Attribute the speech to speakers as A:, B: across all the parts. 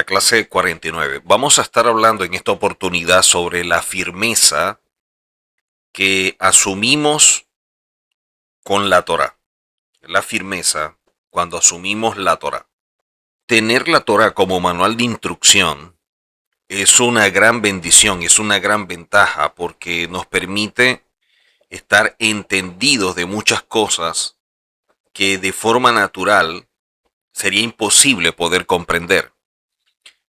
A: clase 49. Vamos a estar hablando en esta oportunidad sobre la firmeza que asumimos con la Torá. La firmeza cuando asumimos la Torá. Tener la Torá como manual de instrucción es una gran bendición, es una gran ventaja porque nos permite estar entendidos de muchas cosas que de forma natural sería imposible poder comprender.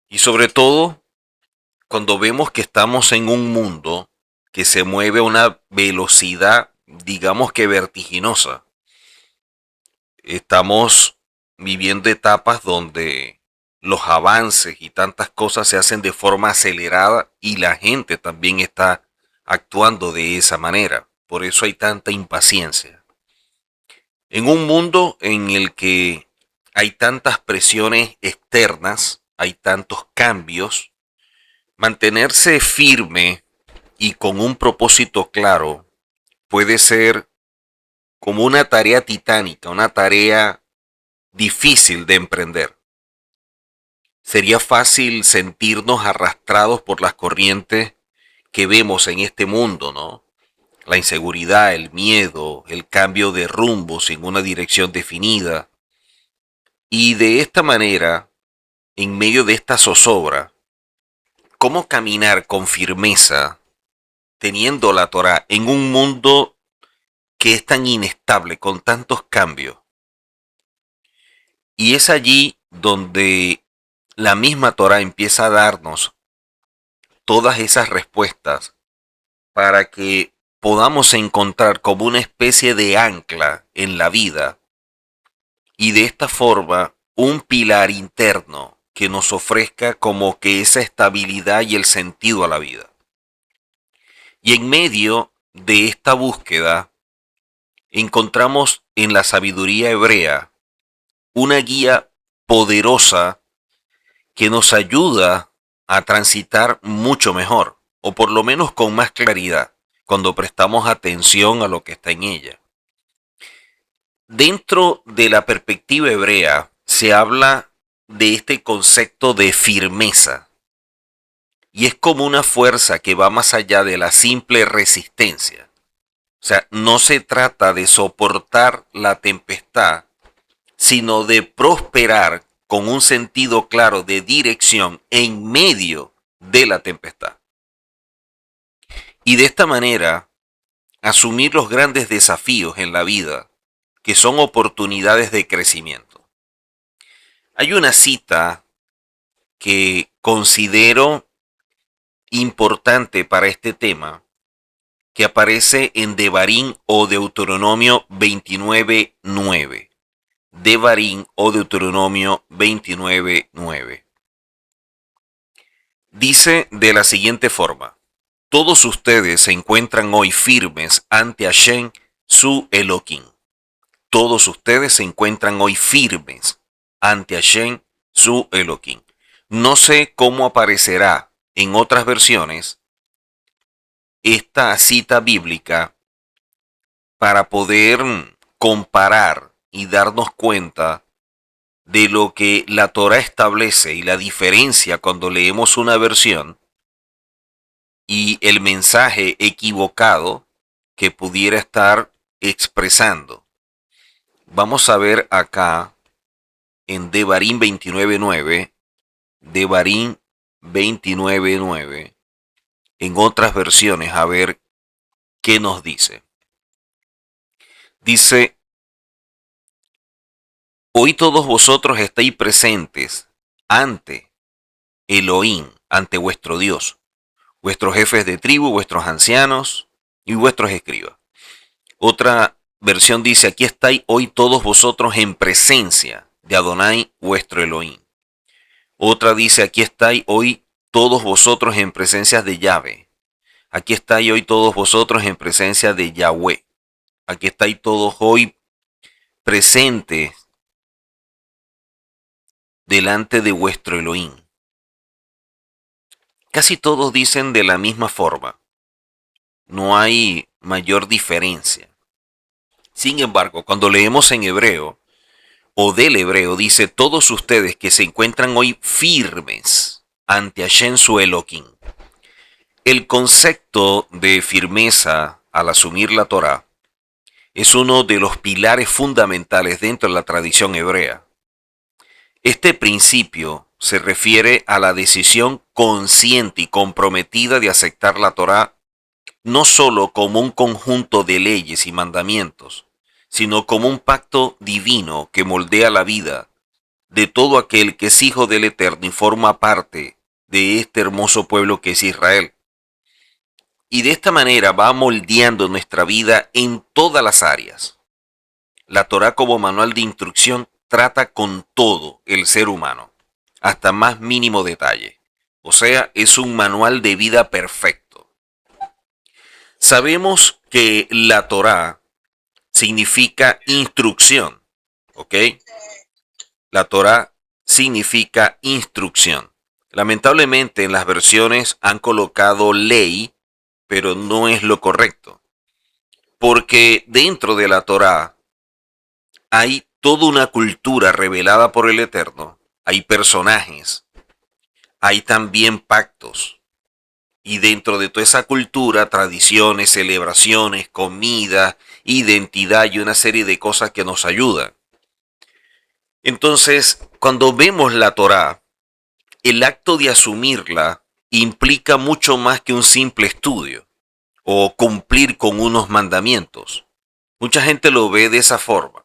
A: Y sobre todo cuando vemos que estamos en un mundo que se mueve a una velocidad, digamos que vertiginosa. Estamos viviendo etapas donde los avances y tantas cosas se hacen de forma acelerada y la gente también está actuando de esa manera. Por eso hay tanta impaciencia. En un mundo en el que hay tantas presiones externas, hay tantos cambios, mantenerse firme y con un propósito claro puede ser como una tarea titánica, una tarea difícil de emprender. Sería fácil sentirnos arrastrados por las corrientes que vemos en este mundo, ¿no? La inseguridad, el miedo, el cambio de rumbo sin una dirección definida. Y de esta manera, en medio de esta zozobra, ¿cómo caminar con firmeza teniendo la Torá en un mundo que es tan inestable, con tantos cambios? Y es allí donde la misma Torá empieza a darnos todas esas respuestas para que podamos encontrar como una especie de ancla en la vida y de esta forma un pilar interno que nos ofrezca como que esa estabilidad y el sentido a la vida. Y en medio de esta búsqueda encontramos en la sabiduría hebrea una guía poderosa que nos ayuda a transitar mucho mejor, o por lo menos con más claridad, cuando prestamos atención a lo que está en ella. Dentro de la perspectiva hebrea se habla de este concepto de firmeza, y es como una fuerza que va más allá de la simple resistencia. O sea, no se trata de soportar la tempestad, sino de prosperar con un sentido claro de dirección en medio de la tempestad. Y de esta manera, asumir los grandes desafíos en la vida, que son oportunidades de crecimiento. Hay una cita que considero importante para este tema, que aparece en Devarim o Deuteronomio 29:9. Devarim o Deuteronomio 29:9. Dice de la siguiente forma: todos ustedes se encuentran hoy firmes ante Hashem, su Elohim. Todos ustedes se encuentran hoy firmes ante Hashem, su Elohim. No sé cómo aparecerá en otras versiones esta cita bíblica para poder comparar y darnos cuenta de lo que la Torá establece y la diferencia cuando leemos una versión y el mensaje equivocado que pudiera estar expresando. Vamos a ver acá en Devarim 29:9, Devarim 29:9, en otras versiones, a ver qué nos dice. Dice: hoy todos vosotros estáis presentes ante Elohim, ante vuestro Dios, vuestros jefes de tribu, vuestros ancianos y vuestros escribas. Otra versión dice: aquí estáis hoy todos vosotros en presencia de Adonai, vuestro Elohim. Otra dice: aquí estáis hoy todos vosotros en presencia de Yahvé. Aquí estáis hoy todos vosotros en presencia de Yahweh. Aquí estáis todos hoy presentes delante de vuestro Elohim. Casi todos dicen de la misma forma. No hay mayor diferencia. Sin embargo, cuando leemos en hebreo, o del hebreo dice: todos ustedes que se encuentran hoy firmes ante Hashem su Elohim. El concepto de firmeza al asumir la Torá es uno de los pilares fundamentales dentro de la tradición hebrea. Este principio se refiere a la decisión consciente y comprometida de aceptar la Torá no solo como un conjunto de leyes y mandamientos, sino como un pacto divino que moldea la vida de todo aquel que es hijo del Eterno y forma parte de este hermoso pueblo que es Israel. Y de esta manera va moldeando nuestra vida en todas las áreas. La Torá como manual de instrucción trata con todo el ser humano, hasta más mínimo detalle. O sea, es un manual de vida perfecto. Sabemos que la Torá significa instrucción, ¿ok? La Torá significa instrucción. Lamentablemente en las versiones han colocado ley, pero no es lo correcto. Porque dentro de la Torá hay toda una cultura revelada por el Eterno, hay personajes, hay también pactos. Y dentro de toda esa cultura, tradiciones, celebraciones, comida, identidad y una serie de cosas que nos ayudan. Entonces, cuando vemos la Torá, el acto de asumirla implica mucho más que un simple estudio o cumplir con unos mandamientos. Mucha gente lo ve de esa forma.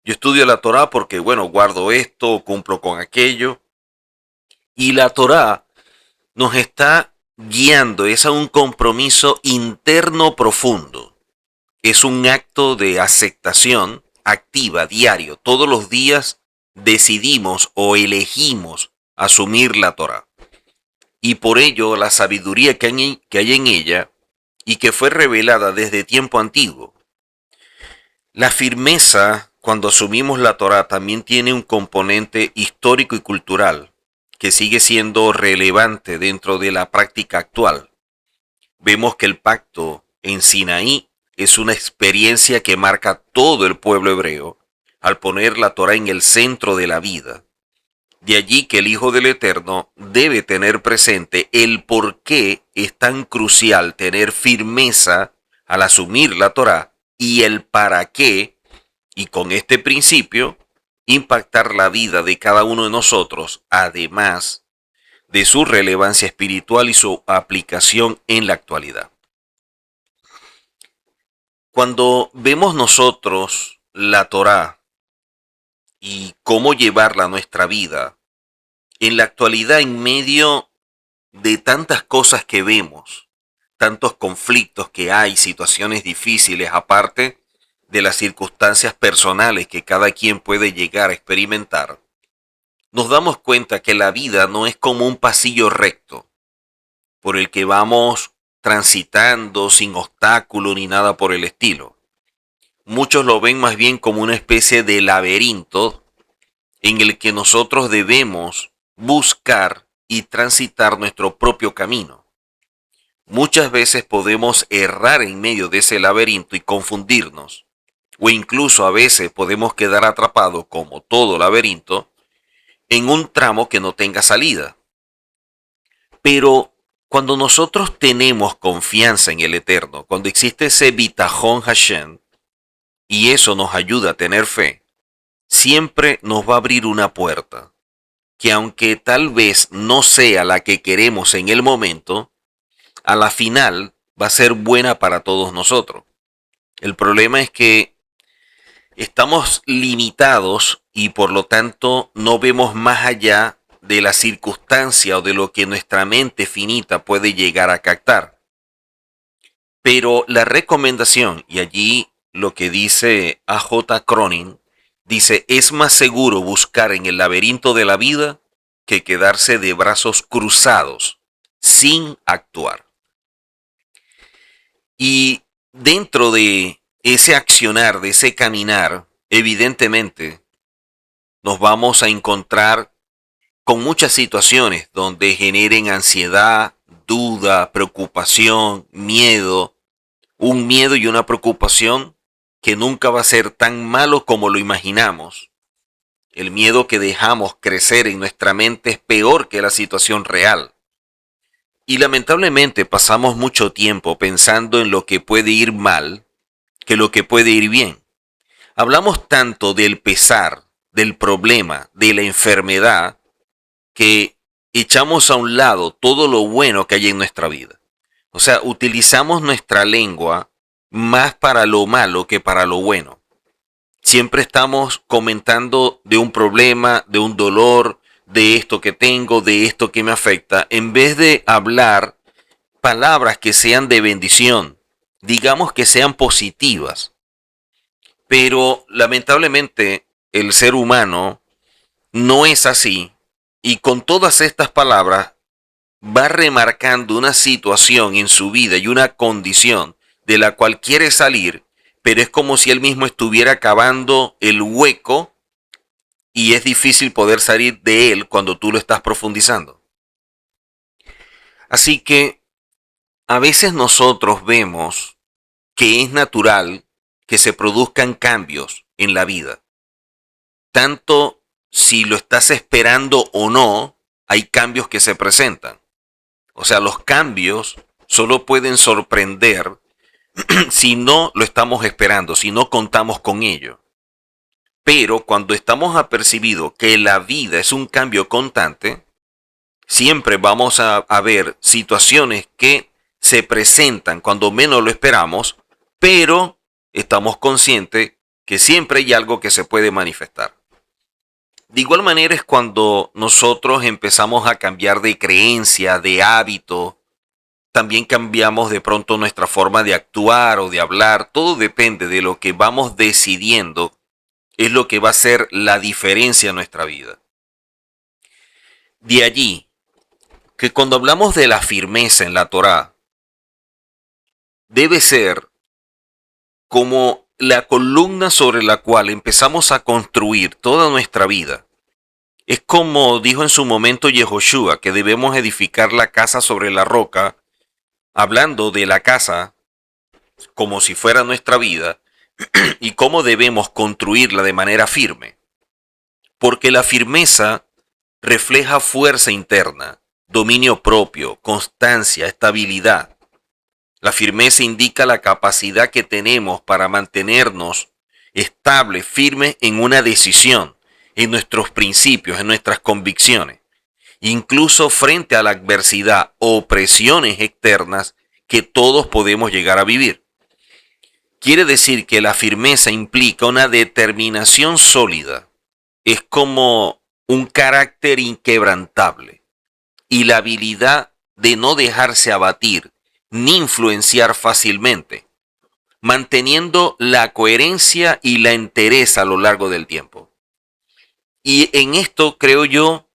A: Yo estudio la Torá porque, bueno, guardo esto o cumplo con aquello. Y la Torá nos está guiando, es a un compromiso interno profundo. Es un acto de aceptación activa, diario. Todos los días decidimos o elegimos asumir la Torá. Y por ello la sabiduría que hay en ella y que fue revelada desde tiempo antiguo. La firmeza cuando asumimos la Torá también tiene un componente histórico y cultural que sigue siendo relevante dentro de la práctica actual. Vemos que el pacto en Sinaí es una experiencia que marca todo el pueblo hebreo al poner la Torá en el centro de la vida. De allí que el Hijo del Eterno debe tener presente el por qué es tan crucial tener firmeza al asumir la Torá y el para qué, y con este principio, impactar la vida de cada uno de nosotros, además de su relevancia espiritual y su aplicación en la actualidad. Cuando vemos nosotros la Torá y cómo llevarla a nuestra vida, en la actualidad, en medio de tantas cosas que vemos, tantos conflictos que hay, situaciones difíciles, aparte de las circunstancias personales que cada quien puede llegar a experimentar, nos damos cuenta que la vida no es como un pasillo recto por el que vamos transitando sin obstáculo ni nada por el estilo. Muchos lo ven más bien como una especie de laberinto en el que nosotros debemos buscar y transitar nuestro propio camino. Muchas veces podemos errar en medio de ese laberinto y confundirnos, o incluso a veces podemos quedar atrapados, como todo laberinto, en un tramo que no tenga salida. Pero cuando nosotros tenemos confianza en el Eterno, cuando existe ese bitajón Hashem, y eso nos ayuda a tener fe, siempre nos va a abrir una puerta, que aunque tal vez no sea la que queremos en el momento, a la final va a ser buena para todos nosotros. El problema es que estamos limitados y por lo tanto no vemos más allá de la circunstancia o de lo que nuestra mente finita puede llegar a captar. Pero la recomendación, y allí lo que dice A.J. Cronin, dice: es más seguro buscar en el laberinto de la vida que quedarse de brazos cruzados sin actuar. Y dentro de ese accionar, de ese caminar, evidentemente nos vamos a encontrar con muchas situaciones donde generen ansiedad, duda, preocupación, miedo, un miedo y una preocupación que nunca va a ser tan malo como lo imaginamos, El miedo que dejamos crecer en nuestra mente es peor que la situación real. Y lamentablemente pasamos mucho tiempo pensando en lo que puede ir mal que lo que puede ir bien. Hablamos tanto del pesar, del problema, de la enfermedad, que echamos a un lado todo lo bueno que hay en nuestra vida. O sea, utilizamos nuestra lengua más para lo malo que para lo bueno. Siempre estamos comentando de un problema, de un dolor, de esto que tengo, de esto que me afecta, en vez de hablar palabras que sean de bendición, digamos que sean positivas. Pero lamentablemente el ser humano no es así y con todas estas palabras va remarcando una situación en su vida y una condición de la cual quiere salir, pero es como si él mismo estuviera cavando el hueco y es difícil poder salir de él cuando tú lo estás profundizando. Así que a veces nosotros vemos que es natural que se produzcan cambios en la vida. Tanto si lo estás esperando o no, hay cambios que se presentan. O sea, los cambios solo pueden sorprender si no lo estamos esperando, si no contamos con ello. Pero cuando estamos apercibidos que la vida es un cambio constante, siempre vamos a ver situaciones que se presentan cuando menos lo esperamos, pero estamos conscientes que siempre hay algo que se puede manifestar. De igual manera es cuando nosotros empezamos a cambiar de creencia, de hábito, también cambiamos de pronto nuestra forma de actuar o de hablar, todo depende de lo que vamos decidiendo, es lo que va a ser la diferencia en nuestra vida. De allí que cuando hablamos de la firmeza en la Torá, debe ser como la columna sobre la cual empezamos a construir toda nuestra vida. Es como dijo en su momento Yehoshua, que debemos edificar la casa sobre la roca, hablando de la casa como si fuera nuestra vida, y cómo debemos construirla de manera firme. Porque la firmeza refleja fuerza interna, dominio propio, constancia, estabilidad. La firmeza indica la capacidad que tenemos para mantenernos estables, firmes en una decisión, en nuestros principios, en nuestras convicciones, incluso frente a la adversidad o presiones externas que todos podemos llegar a vivir. Quiere decir que la firmeza implica una determinación sólida, es como un carácter inquebrantable y la habilidad de no dejarse abatir ni influenciar fácilmente, manteniendo la coherencia y la entereza a lo largo del tiempo. Y en esto creo yo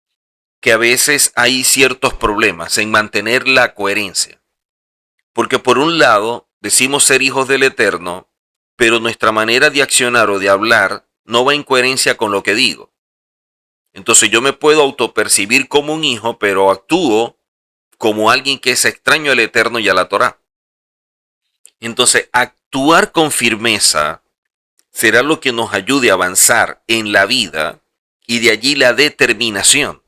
A: que a veces hay ciertos problemas en mantener la coherencia. Porque por un lado decimos ser hijos del Eterno, pero nuestra manera de accionar o de hablar no va en coherencia con lo que digo. Entonces yo me puedo autopercibir como un hijo, pero actúo como alguien que es extraño al Eterno y a la Torá. Entonces, actuar con firmeza será lo que nos ayude a avanzar en la vida y de allí la determinación,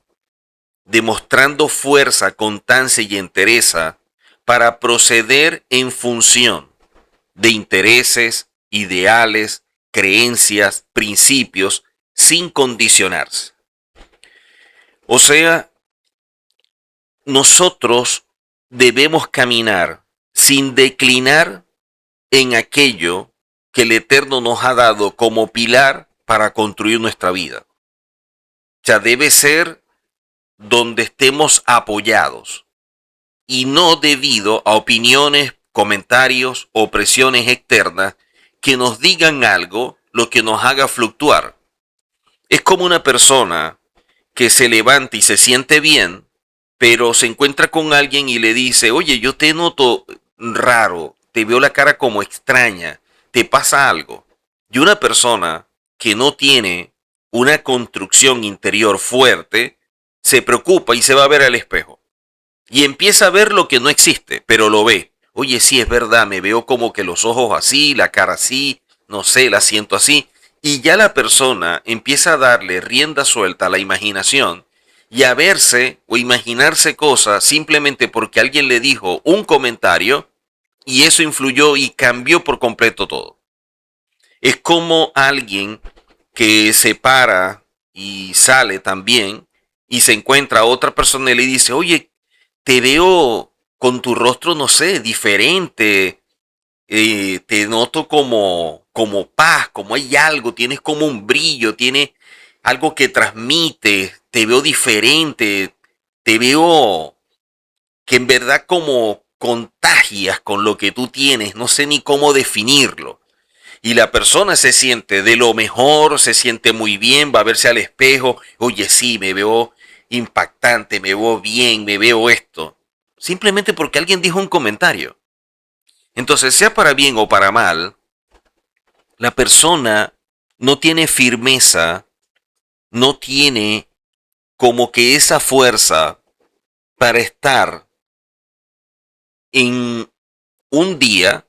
A: demostrando fuerza, constancia y entereza para proceder en función de intereses, ideales, creencias, principios, sin condicionarse. O sea, nosotros debemos caminar sin declinar en aquello que el Eterno nos ha dado como pilar para construir nuestra vida. O sea, debe ser donde estemos apoyados y no debido a opiniones, comentarios o presiones externas que nos digan algo, lo que nos haga fluctuar. Es como una persona que se levanta y se siente bien, pero se encuentra con alguien y le dice, oye, yo te noto raro, te veo la cara como extraña, te pasa algo. Y una persona que no tiene una construcción interior fuerte, se preocupa y se va a ver al espejo. Y empieza a ver lo que no existe, pero lo ve. Oye, sí, es verdad, me veo como que los ojos así, la cara así, no sé, la siento así. Y ya la persona empieza a darle rienda suelta a la imaginación y a verse o imaginarse cosas simplemente porque alguien le dijo un comentario y eso influyó y cambió por completo todo. Es como alguien que se para y sale también y se encuentra a otra persona y le dice, oye, te veo con tu rostro, no sé, diferente, te noto como paz, como hay algo, tienes como un brillo, tienes algo que transmite, te veo diferente, te veo que en verdad como contagias con lo que tú tienes, no sé ni cómo definirlo. Y la persona se siente de lo mejor, se siente muy bien, va a verse al espejo, oye, sí, me veo impactante, me veo bien, me veo esto. Simplemente porque alguien dijo un comentario. Entonces, sea para bien o para mal, la persona no tiene firmeza, no tiene como que esa fuerza para estar en un día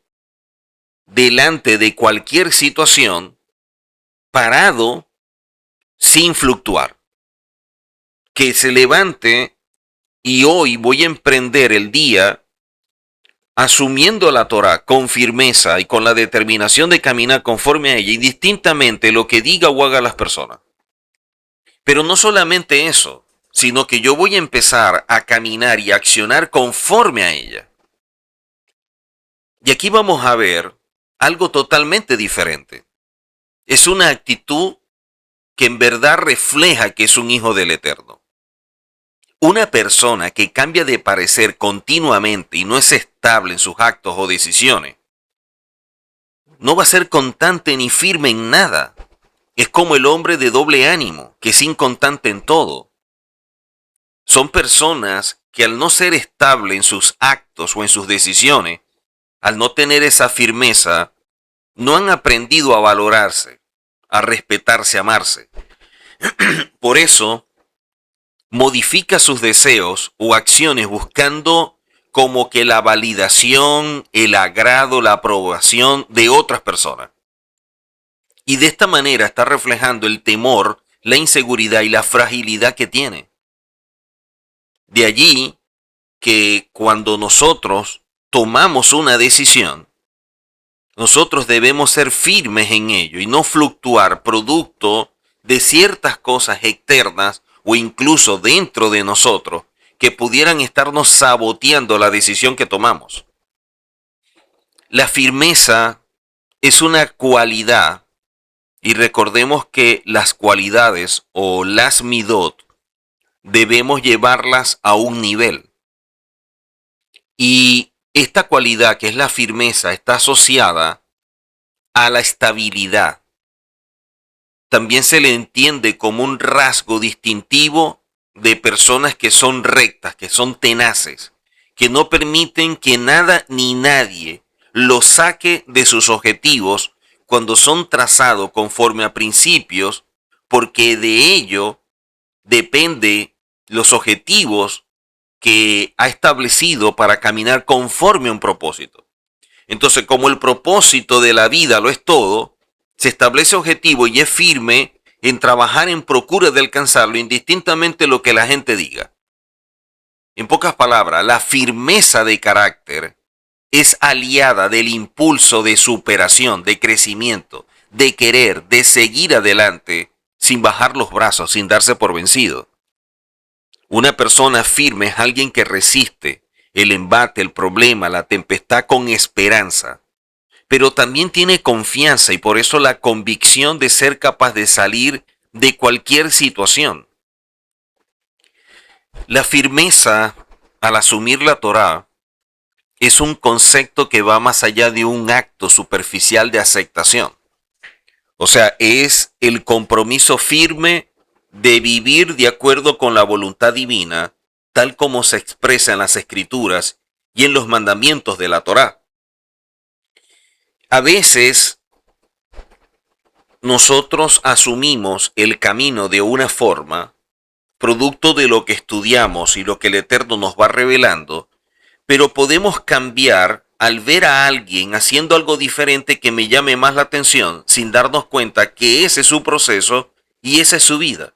A: delante de cualquier situación parado sin fluctuar. Que se levante y hoy voy a emprender el día asumiendo la Torah con firmeza y con la determinación de caminar conforme a ella, indistintamente lo que diga o haga las personas. Pero no solamente eso, sino que yo voy a empezar a caminar y a accionar conforme a ella. Y aquí vamos a ver algo totalmente diferente. Es una actitud que en verdad refleja que es un hijo del Eterno. Una persona que cambia de parecer continuamente y no es estable en sus actos o decisiones, no va a ser constante ni firme en nada. Es como el hombre de doble ánimo, que es inconstante en todo. Son personas que al no ser estable en sus actos o en sus decisiones, al no tener esa firmeza, no han aprendido a valorarse, a respetarse, a amarse. Por eso, modifica sus deseos o acciones buscando como que la validación, el agrado, la aprobación de otras personas. Y de esta manera está reflejando el temor, la inseguridad y la fragilidad que tiene. De allí que cuando nosotros tomamos una decisión, nosotros debemos ser firmes en ello y no fluctuar producto de ciertas cosas externas o incluso dentro de nosotros que pudieran estarnos saboteando la decisión que tomamos. La firmeza es una cualidad y recordemos que las cualidades o las midot debemos llevarlas a un nivel. Y esta cualidad que es la firmeza está asociada a la estabilidad. También se le entiende como un rasgo distintivo de personas que son rectas, que son tenaces, que no permiten que nada ni nadie los saque de sus objetivos cuando son trazados conforme a principios, porque de ello depende los objetivos que ha establecido para caminar conforme a un propósito. Entonces, como el propósito de la vida lo es todo, se establece objetivo y es firme en trabajar en procura de alcanzarlo indistintamente lo que la gente diga. En pocas palabras, la firmeza de carácter es aliada del impulso de superación, de crecimiento, de querer, de seguir adelante sin bajar los brazos, sin darse por vencido. Una persona firme es alguien que resiste el embate, el problema, la tempestad con esperanza, pero también tiene confianza y por eso la convicción de ser capaz de salir de cualquier situación. La firmeza al asumir la Torá es un concepto que va más allá de un acto superficial de aceptación. O sea, es el compromiso firme de vivir de acuerdo con la voluntad divina, tal como se expresa en las Escrituras y en los mandamientos de la Torá. A veces nosotros asumimos el camino de una forma, producto de lo que estudiamos y lo que el Eterno nos va revelando, pero podemos cambiar al ver a alguien haciendo algo diferente que me llame más la atención, sin darnos cuenta que ese es su proceso y esa es su vida.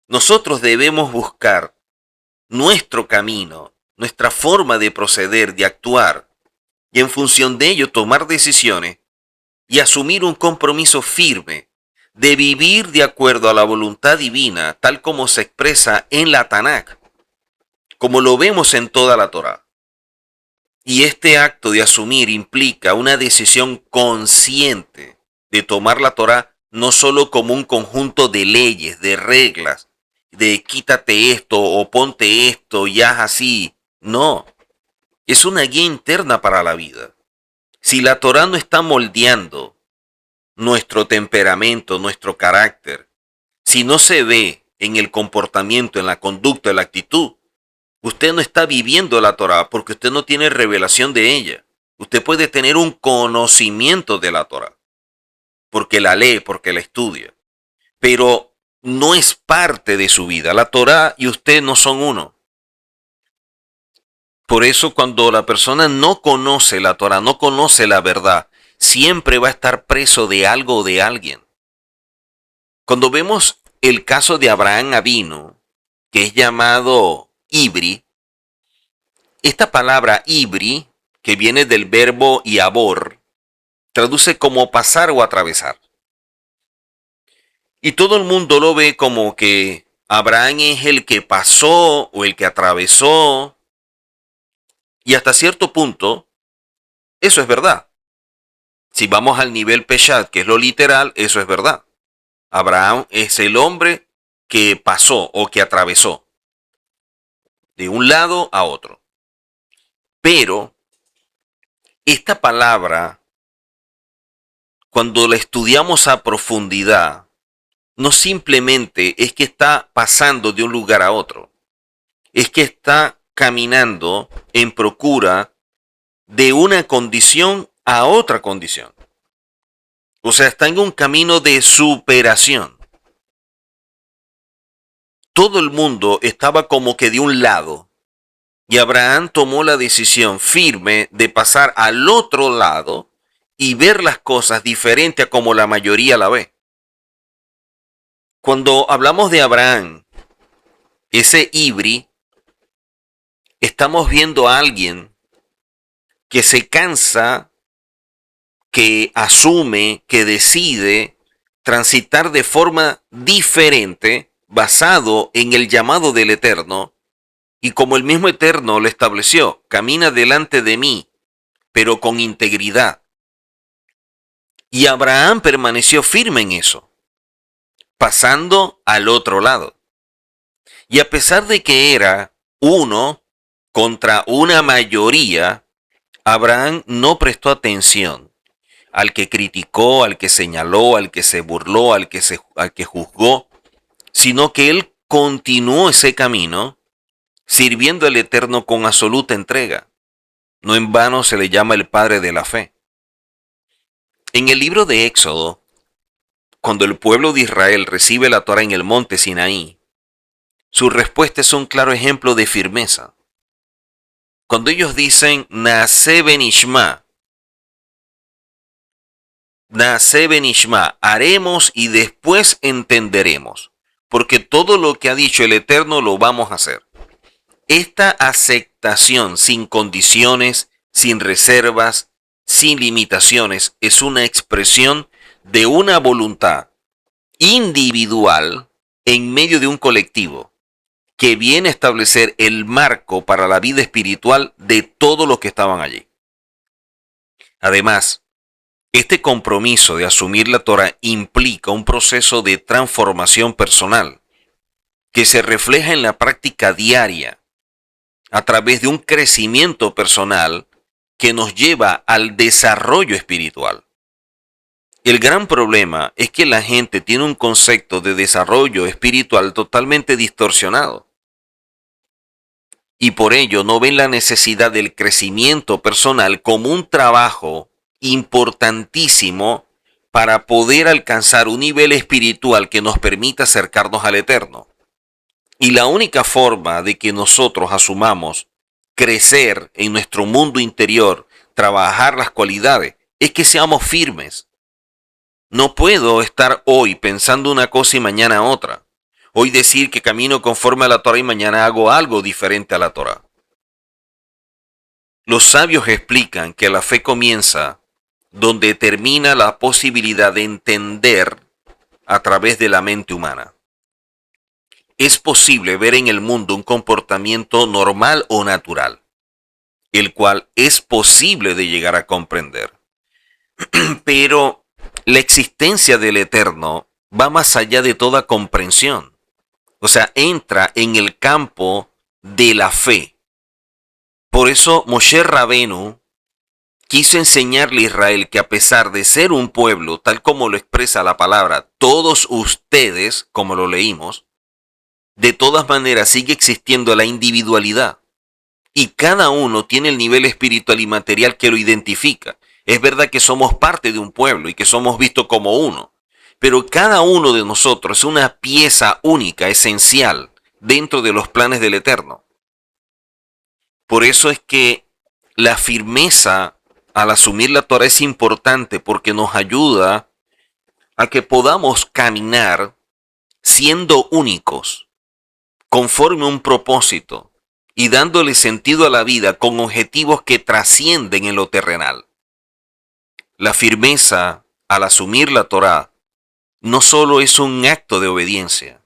A: Nosotros debemos buscar nuestro camino, nuestra forma de proceder, de actuar, y en función de ello tomar decisiones y asumir un compromiso firme de vivir de acuerdo a la voluntad divina, tal como se expresa en la Tanakh, como lo vemos en toda la Torá. Y este acto de asumir implica una decisión consciente de tomar la Torá no solo como un conjunto de leyes, de reglas, de quítate esto o ponte esto y haz así. No, es una guía interna para la vida. Si la Torá no está moldeando nuestro temperamento, nuestro carácter, si no se ve en el comportamiento, en la conducta, en la actitud, usted no está viviendo la Torá porque usted no tiene revelación de ella. Usted puede tener un conocimiento de la Torá porque la lee, porque la estudia, pero no es parte de su vida. La Torá y usted no son uno. Por eso cuando la persona no conoce la Torá, no conoce la verdad, siempre va a estar preso de algo o de alguien. Cuando vemos el caso de Abraham Avinu, que es llamado Ibri, esta palabra Ibri, que viene del verbo yabor, traduce como pasar o atravesar. Y todo el mundo lo ve como que Abraham es el que pasó o el que atravesó. Y hasta cierto punto, eso es verdad. Si vamos al nivel Peshat, que es lo literal, eso es verdad. Abraham es el hombre que pasó o que atravesó de un lado a otro. Pero esta palabra, cuando la estudiamos a profundidad, no simplemente es que está pasando de un lugar a otro, es que está caminando en procura de una condición a otra condición. O sea, está en un camino de superación. Todo el mundo estaba como que de un lado y Abraham tomó la decisión firme de pasar al otro lado y ver las cosas diferente a como la mayoría la ve. Cuando hablamos de Abraham, ese Ibri, estamos viendo a alguien que se cansa, que asume, que decide transitar de forma diferente, basado en el llamado del Eterno, y como el mismo Eterno lo estableció, camina delante de mí, pero con integridad. Y Abraham permaneció firme en eso, pasando al otro lado. Y a pesar de que era uno contra una mayoría, Abraham no prestó atención al que criticó, al que señaló, al que se burló, al que juzgó, sino que él continuó ese camino sirviendo al Eterno con absoluta entrega. No en vano se le llama el padre de la fe. En el libro de Éxodo, cuando el pueblo de Israel recibe la Torá en el monte Sinaí, su respuesta es un claro ejemplo de firmeza. Cuando ellos dicen, Naase benishma, haremos y después entenderemos, porque todo lo que ha dicho el Eterno lo vamos a hacer. Esta aceptación sin condiciones, sin reservas, sin limitaciones, es una expresión de una voluntad individual en medio de un colectivo que viene a establecer el marco para la vida espiritual de todos los que estaban allí. Además, este compromiso de asumir la Torah implica un proceso de transformación personal que se refleja en la práctica diaria a través de un crecimiento personal que nos lleva al desarrollo espiritual. El gran problema es que la gente tiene un concepto de desarrollo espiritual totalmente distorsionado. Y por ello no ven la necesidad del crecimiento personal como un trabajo importantísimo para poder alcanzar un nivel espiritual que nos permita acercarnos al Eterno. Y la única forma de que nosotros asumamos crecer en nuestro mundo interior trabajar las cualidades, es que seamos firmes. No puedo estar hoy pensando una cosa y mañana otra. Hoy decir que camino conforme a la Torah y mañana hago algo diferente a la Torah. Los sabios explican que la fe comienza donde termina la posibilidad de entender a través de la mente humana. Es posible ver en el mundo un comportamiento normal o natural, el cual es posible de llegar a comprender. Pero la existencia del Eterno va más allá de toda comprensión. O sea, entra en el campo de la fe. Por eso Moshe Rabenu quiso enseñarle a Israel que a pesar de ser un pueblo, tal como lo expresa la palabra, todos ustedes, como lo leímos, de todas maneras sigue existiendo la individualidad. Y cada uno tiene el nivel espiritual y material que lo identifica. Es verdad que somos parte de un pueblo y que somos vistos como uno, pero cada uno de nosotros es una pieza única, esencial, dentro de los planes del Eterno. Por eso es que la firmeza al asumir la Torah es importante porque nos ayuda a que podamos caminar siendo únicos, conforme a un propósito y dándole sentido a la vida con objetivos que trascienden en lo terrenal. La firmeza al asumir la Torá no solo es un acto de obediencia,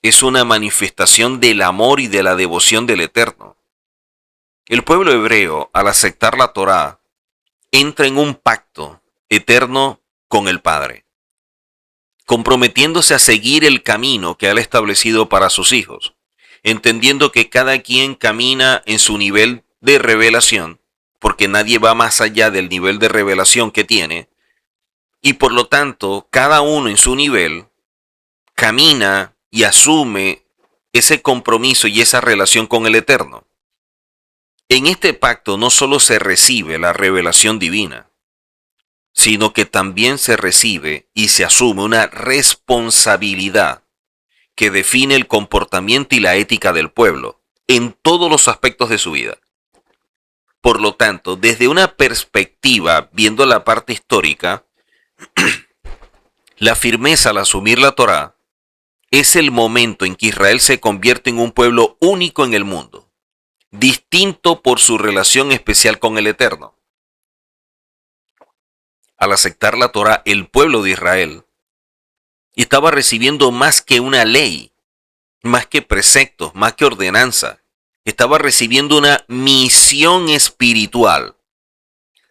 A: es una manifestación del amor y de la devoción del Eterno. El pueblo hebreo, al aceptar la Torá, entra en un pacto eterno con el Padre, comprometiéndose a seguir el camino que Él ha establecido para sus hijos, entendiendo que cada quien camina en su nivel de revelación, porque nadie va más allá del nivel de revelación que tiene, y por lo tanto, cada uno en su nivel camina y asume ese compromiso y esa relación con el Eterno. En este pacto no solo se recibe la revelación divina, sino que también se recibe y se asume una responsabilidad que define el comportamiento y la ética del pueblo en todos los aspectos de su vida. Por lo tanto, desde una perspectiva, viendo la parte histórica, la firmeza al asumir la Torá es el momento en que Israel se convierte en un pueblo único en el mundo, distinto por su relación especial con el Eterno. Al aceptar la Torá, el pueblo de Israel estaba recibiendo más que una ley, más que preceptos, más que ordenanza. Estaba recibiendo una misión espiritual,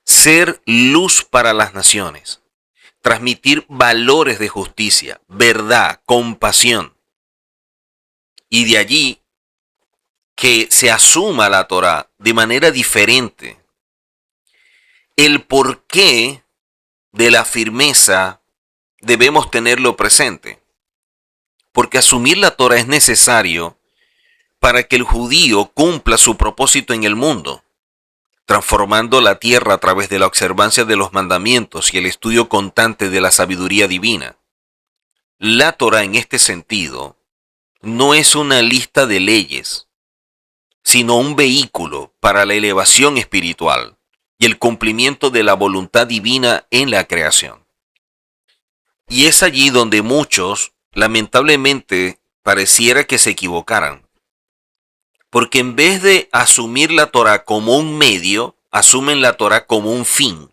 A: ser luz para las naciones, transmitir valores de justicia, verdad, compasión. Y de allí que se asuma la Torá de manera diferente. El porqué de la firmeza debemos tenerlo presente, porque asumir la Torá es necesario para que el judío cumpla su propósito en el mundo, transformando la tierra a través de la observancia de los mandamientos y el estudio constante de la sabiduría divina. La Torá en este sentido no es una lista de leyes, sino un vehículo para la elevación espiritual y el cumplimiento de la voluntad divina en la creación. Y es allí donde muchos, lamentablemente, pareciera que se equivocaran. Porque en vez de asumir la Torá como un medio, asumen la Torá como un fin.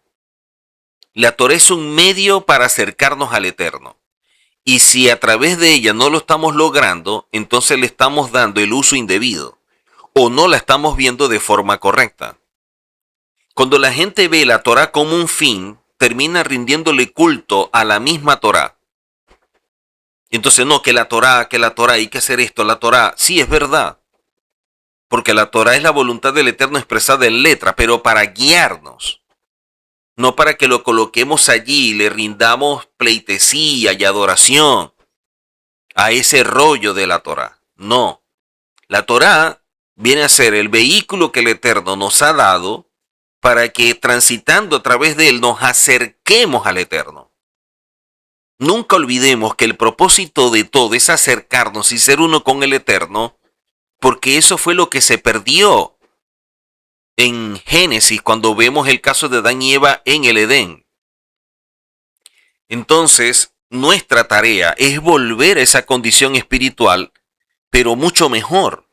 A: La Torá es un medio para acercarnos al Eterno. Y si a través de ella no lo estamos logrando, entonces le estamos dando el uso indebido o no la estamos viendo de forma correcta. Cuando la gente ve la Torá como un fin, termina rindiéndole culto a la misma Torá. Entonces no, que la Torá, hay que hacer esto, la Torá. Sí, es verdad. Porque la Torá es la voluntad del Eterno expresada en letra, pero para guiarnos. No para que lo coloquemos allí y le rindamos pleitesía y adoración a ese rollo de la Torá. No. La Torá viene a ser el vehículo que el Eterno nos ha dado para que transitando a través de él nos acerquemos al Eterno. Nunca olvidemos que el propósito de todo es acercarnos y ser uno con el Eterno, porque eso fue lo que se perdió. en Génesis cuando vemos el caso de Adán y Eva en el Edén. Entonces, nuestra tarea es volver a esa condición espiritual, pero mucho mejor.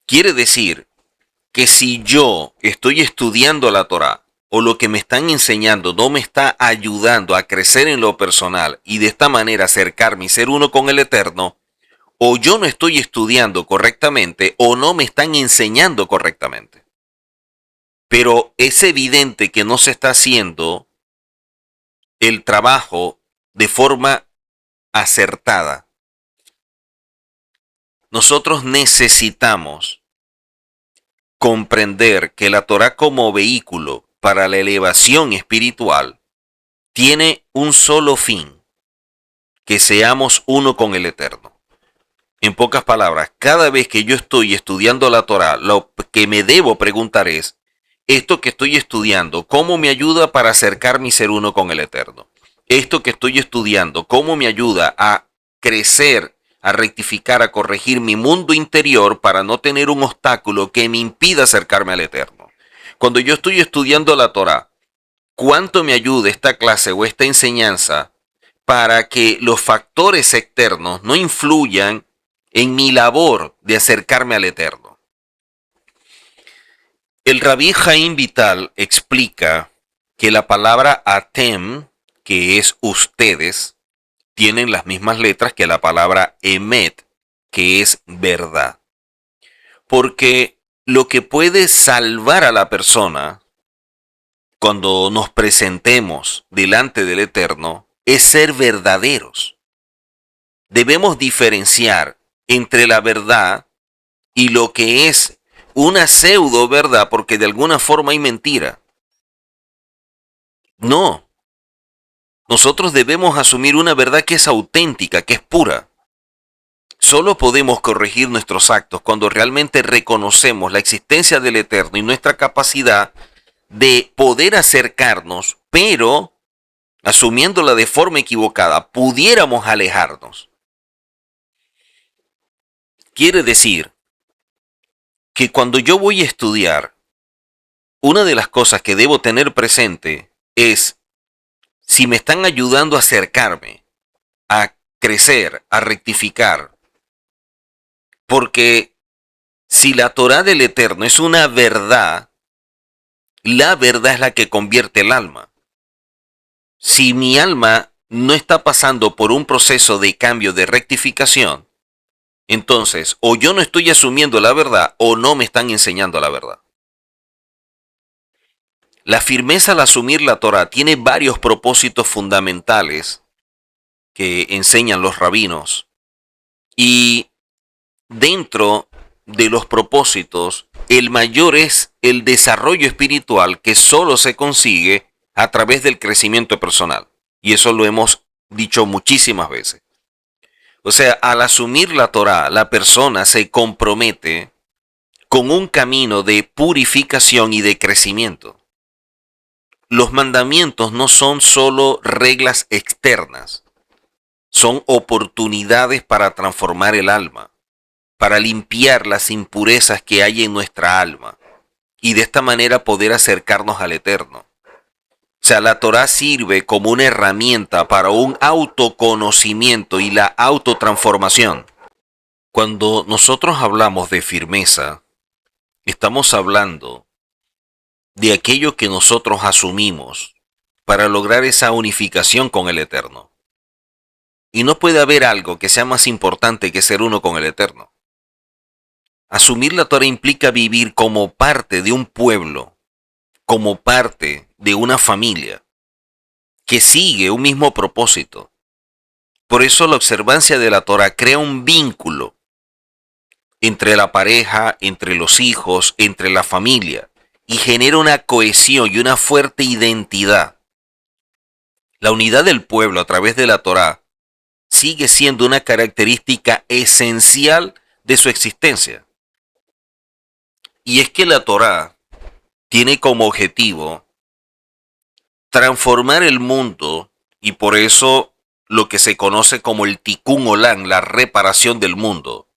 A: Quiere decir que si yo estoy estudiando la Torá o lo que me están enseñando no me está ayudando a crecer en lo personal y de esta manera acercarme y ser uno con el Eterno, o yo no estoy estudiando correctamente o no me están enseñando correctamente. Pero es evidente que no se está haciendo el trabajo de forma acertada. Nosotros necesitamos comprender que la Torá como vehículo para la elevación espiritual tiene un solo fin, que seamos uno con el Eterno. En pocas palabras, cada vez que yo estoy estudiando la Torá, lo que me debo preguntar es, esto que estoy estudiando, ¿cómo me ayuda para acercarme y ser uno con el Eterno? Esto que estoy estudiando, ¿cómo me ayuda a crecer, a rectificar, a corregir mi mundo interior para no tener un obstáculo que me impida acercarme al Eterno? Cuando yo estoy estudiando la Torá, ¿cuánto me ayuda esta clase o esta enseñanza para que los factores externos no influyan en mi labor de acercarme al Eterno? El Rabí Jaim Vital explica que la palabra atem, que es ustedes, tienen las mismas letras que la palabra emet, que es verdad. Porque lo que puede salvar a la persona cuando nos presentemos delante del Eterno es ser verdaderos. Debemos diferenciar entre la verdad y lo que es una pseudo verdad, porque de alguna forma hay mentira. No, nosotros debemos asumir una verdad que es auténtica, que es pura. Solo podemos corregir nuestros actos cuando realmente reconocemos la existencia del Eterno y nuestra capacidad de poder acercarnos, pero asumiéndola de forma equivocada, pudiéramos alejarnos. Quiere decir que cuando yo voy a estudiar, una de las cosas que debo tener presente es si me están ayudando a acercarme, a crecer, a rectificar. Porque si la Torá del Eterno es una verdad, la verdad es la que convierte el alma. Si mi alma no está pasando por un proceso de cambio, de rectificación, entonces o yo no estoy asumiendo la verdad o no me están enseñando la verdad. La firmeza al asumir la Torá tiene varios propósitos fundamentales que enseñan los rabinos. Y dentro de los propósitos, el mayor es el desarrollo espiritual que solo se consigue a través del crecimiento personal. Y eso lo hemos dicho muchísimas veces. O sea, al asumir la Torá, la persona se compromete con un camino de purificación y de crecimiento. Los mandamientos no son solo reglas externas, son oportunidades para transformar el alma, para limpiar las impurezas que hay en nuestra alma y de esta manera poder acercarnos al Eterno. O sea, la Torá sirve como una herramienta para un autoconocimiento y la autotransformación. Cuando nosotros hablamos de firmeza, estamos hablando de aquello que nosotros asumimos para lograr esa unificación con el Eterno. Y no puede haber algo que sea más importante que ser uno con el Eterno. Asumir la Torá implica vivir como parte de un pueblo, como parte de una familia, que sigue un mismo propósito. Por eso la observancia de la Torá crea un vínculo entre la pareja, entre los hijos, entre la familia, y genera una cohesión y una fuerte identidad. La unidad del pueblo a través de la Torá sigue siendo una característica esencial de su existencia. Y es que la Torá tiene como objetivo transformar el mundo, y por eso lo que se conoce como el Tikkun Olam, la reparación del mundo,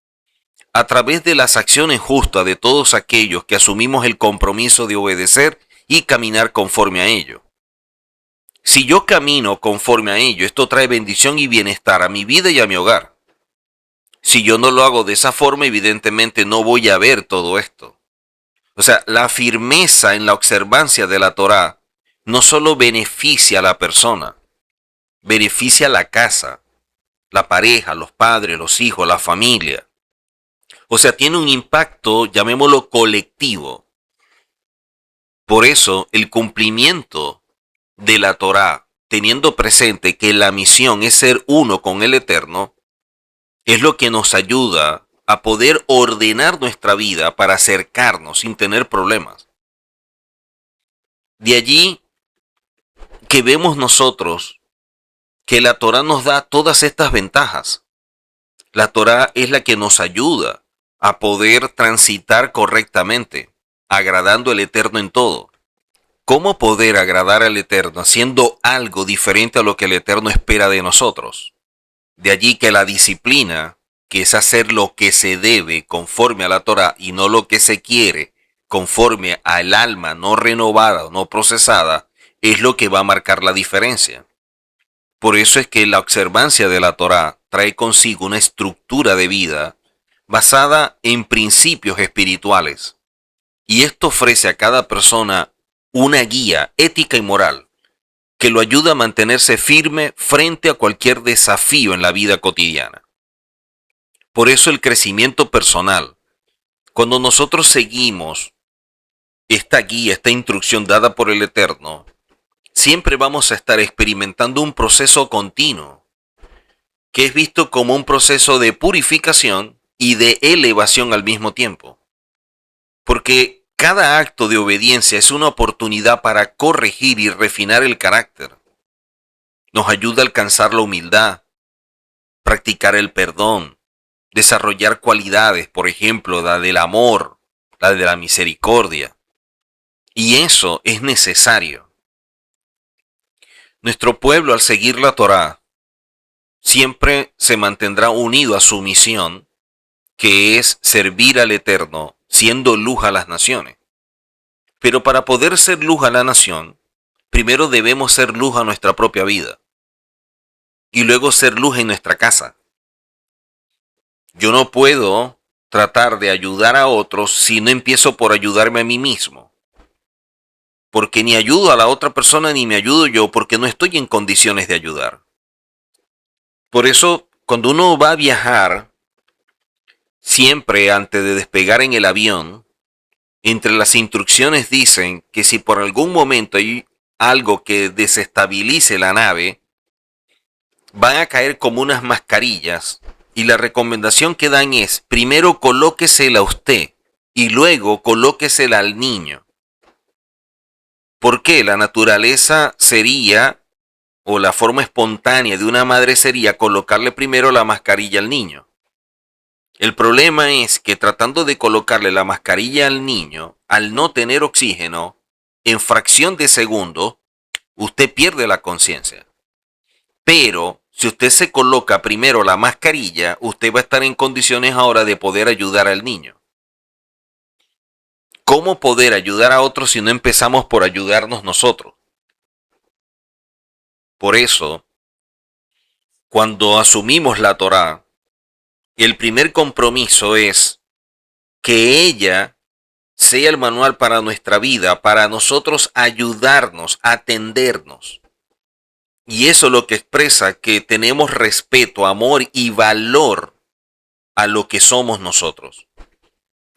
A: a través de las acciones justas de todos aquellos que asumimos el compromiso de obedecer y caminar conforme a ello. Si yo camino conforme a ello, esto trae bendición y bienestar a mi vida y a mi hogar. Si yo no lo hago de esa forma, evidentemente no voy a ver todo esto. O sea, la firmeza en la observancia de la Torá no solo beneficia a la persona, beneficia a la casa, la pareja, los padres, los hijos, la familia. O sea, tiene un impacto, llamémoslo colectivo. Por eso, el cumplimiento de la Torá, teniendo presente que la misión es ser uno con el Eterno, es lo que nos ayuda a poder ordenar nuestra vida para acercarnos sin tener problemas. De allí que vemos nosotros que la Torá nos da todas estas ventajas. La Torá es la que nos ayuda a poder transitar correctamente, agradando al Eterno en todo. ¿Cómo poder agradar al Eterno haciendo algo diferente a lo que el Eterno espera de nosotros? De allí que la disciplina, que es hacer lo que se debe conforme a la Torá y no lo que se quiere conforme al alma no renovada o no procesada, es lo que va a marcar la diferencia. Por eso es que la observancia de la Torá trae consigo una estructura de vida basada en principios espirituales. Y esto ofrece a cada persona una guía ética y moral que lo ayuda a mantenerse firme frente a cualquier desafío en la vida cotidiana. Por eso el crecimiento personal, cuando nosotros seguimos esta guía, esta instrucción dada por el Eterno, siempre vamos a estar experimentando un proceso continuo, que es visto como un proceso de purificación y de elevación al mismo tiempo. Porque cada acto de obediencia es una oportunidad para corregir y refinar el carácter. Nos ayuda a alcanzar la humildad, practicar el perdón, desarrollar cualidades, por ejemplo, la del amor, la de la misericordia. Y eso es necesario. Nuestro pueblo, al seguir la Torá, siempre se mantendrá unido a su misión, que es servir al Eterno, siendo luz a las naciones. Pero para poder ser luz a la nación, primero debemos ser luz a nuestra propia vida. Y luego ser luz en nuestra casa. Yo no puedo tratar de ayudar a otros si no empiezo por ayudarme a mí mismo. Porque ni ayudo a la otra persona ni me ayudo yo porque no estoy en condiciones de ayudar. Por eso, cuando uno va a viajar, siempre antes de despegar en el avión, entre las instrucciones dicen que si por algún momento hay algo que desestabilice la nave, van a caer como unas mascarillas y la recomendación que dan es, primero colóquesela a usted y luego colóquesela al niño. ¿Por qué? La naturaleza sería, o la forma espontánea de una madre sería colocarle primero la mascarilla al niño. El problema es que tratando de colocarle la mascarilla al niño, al no tener oxígeno, en fracción de segundo, usted pierde la conciencia. Pero si usted se coloca primero la mascarilla, usted va a estar en condiciones ahora de poder ayudar al niño. ¿Cómo poder ayudar a otros si no empezamos por ayudarnos nosotros? Por eso, cuando asumimos la Torá, el primer compromiso es que ella sea el manual para nuestra vida, para nosotros ayudarnos, atendernos. Y eso es lo que expresa que tenemos respeto, amor y valor a lo que somos nosotros.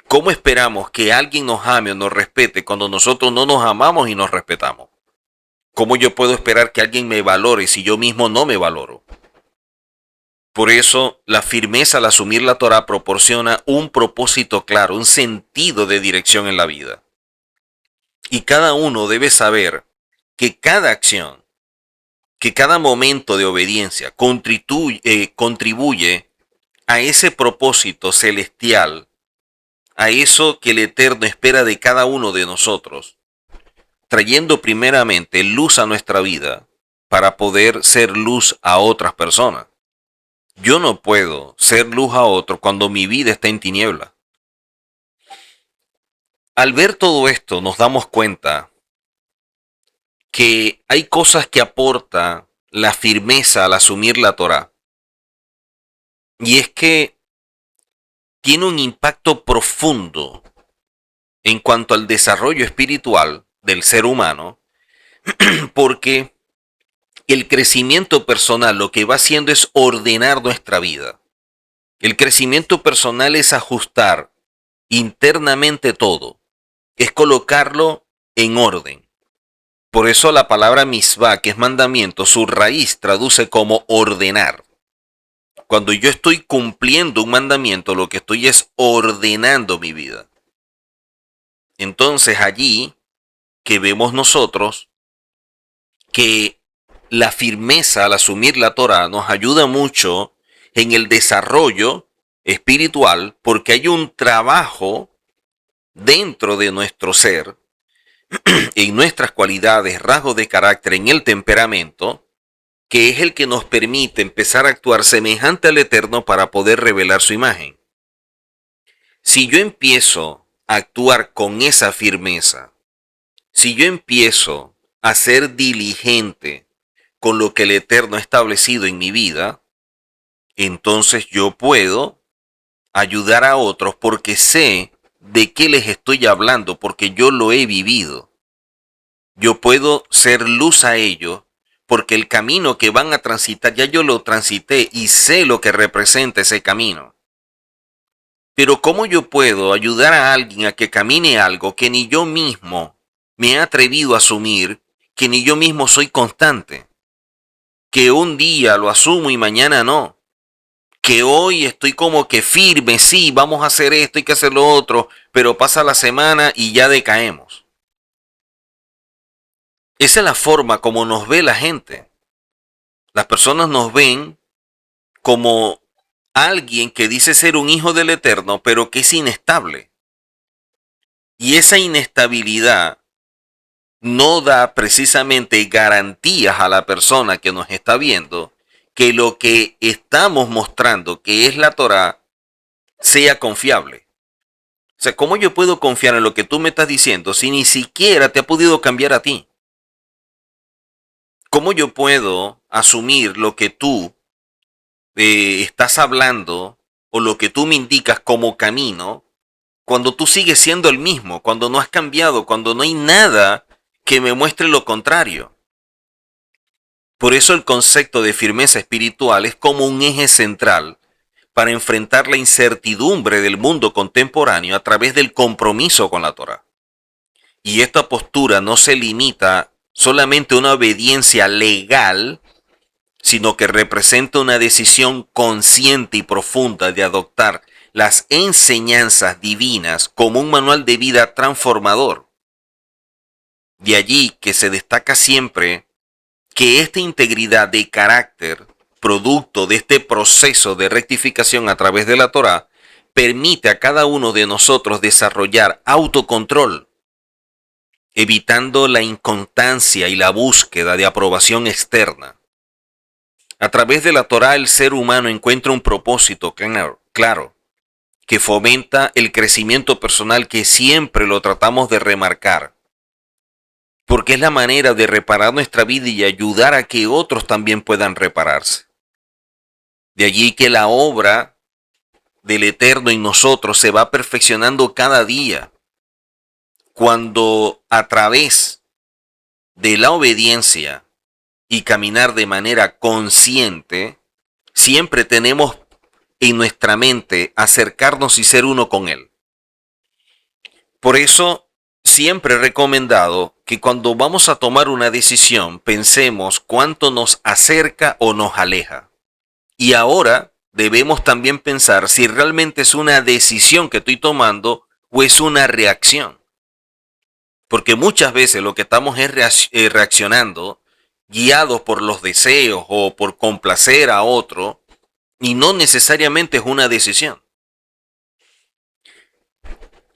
A: ¿Cómo esperamos que alguien nos ame o nos respete cuando nosotros no nos amamos y nos respetamos? ¿Cómo yo puedo esperar que alguien me valore si yo mismo no me valoro? Por eso, la firmeza al asumir la Torá proporciona un propósito claro, un sentido de dirección en la vida. Y cada uno debe saber que cada acción, que cada momento de obediencia contribuye a ese propósito celestial, a eso que el Eterno espera de cada uno de nosotros, trayendo primeramente luz a nuestra vida para poder ser luz a otras personas. Yo no puedo ser luz a otro cuando mi vida está en tiniebla. Al ver todo esto nos damos cuenta que hay cosas que aporta la firmeza al asumir la Torá. Y es que tiene un impacto profundo en cuanto al desarrollo espiritual del ser humano, porque el crecimiento personal lo que va haciendo es ordenar nuestra vida. El crecimiento personal es ajustar internamente todo, es colocarlo en orden. Por eso la palabra misvá, que es mandamiento, su raíz traduce como ordenar. Cuando yo estoy cumpliendo un mandamiento, lo que estoy es ordenando mi vida. Entonces allí que vemos nosotros que la firmeza al asumir la Torá nos ayuda mucho en el desarrollo espiritual, porque hay un trabajo dentro de nuestro ser, en nuestras cualidades, rasgos de carácter, en el temperamento, que es el que nos permite empezar a actuar semejante al Eterno para poder revelar su imagen. Si yo empiezo a actuar con esa firmeza, si yo empiezo a ser diligente con lo que el Eterno ha establecido en mi vida, entonces yo puedo ayudar a otros porque sé de qué les estoy hablando, porque yo lo he vivido. Yo puedo ser luz a ellos porque el camino que van a transitar ya yo lo transité y sé lo que representa ese camino. Pero ¿cómo yo puedo ayudar a alguien a que camine algo que ni yo mismo me he atrevido a asumir, que ni yo mismo soy constante? Que un día lo asumo y mañana no. Que hoy estoy como que firme, sí, vamos a hacer esto, hay que hacer lo otro, pero pasa la semana y ya decaemos. Esa es la forma como nos ve la gente. Las personas nos ven como alguien que dice ser un hijo del Eterno, pero que es inestable. Y esa inestabilidad no da precisamente garantías a la persona que nos está viendo que lo que estamos mostrando, que es la Torá, sea confiable. O sea, ¿cómo yo puedo confiar en lo que tú me estás diciendo si ni siquiera te ha podido cambiar a ti? ¿Cómo yo puedo asumir lo que tú estás hablando o lo que tú me indicas como camino cuando tú sigues siendo el mismo, cuando no has cambiado, cuando no hay nada que me muestre lo contrario? Por eso el concepto de firmeza espiritual es como un eje central para enfrentar la incertidumbre del mundo contemporáneo a través del compromiso con la Torá. Y esta postura no se limita solamente a una obediencia legal, sino que representa una decisión consciente y profunda de adoptar las enseñanzas divinas como un manual de vida transformador. De allí que se destaca siempre que esta integridad de carácter, producto de este proceso de rectificación a través de la Torá, permite a cada uno de nosotros desarrollar autocontrol, evitando la inconstancia y la búsqueda de aprobación externa. A través de la Torá el ser humano encuentra un propósito claro, que fomenta el crecimiento personal que siempre lo tratamos de remarcar, porque es la manera de reparar nuestra vida y ayudar a que otros también puedan repararse. De allí que la obra del Eterno en nosotros se va perfeccionando cada día, cuando a través de la obediencia y caminar de manera consciente, siempre tenemos en nuestra mente acercarnos y ser uno con Él. Por eso siempre he recomendado que cuando vamos a tomar una decisión pensemos cuánto nos acerca o nos aleja. Y ahora debemos también pensar si realmente es una decisión que estoy tomando o es una reacción. Porque muchas veces lo que estamos es reaccionando guiados por los deseos o por complacer a otro y no necesariamente es una decisión.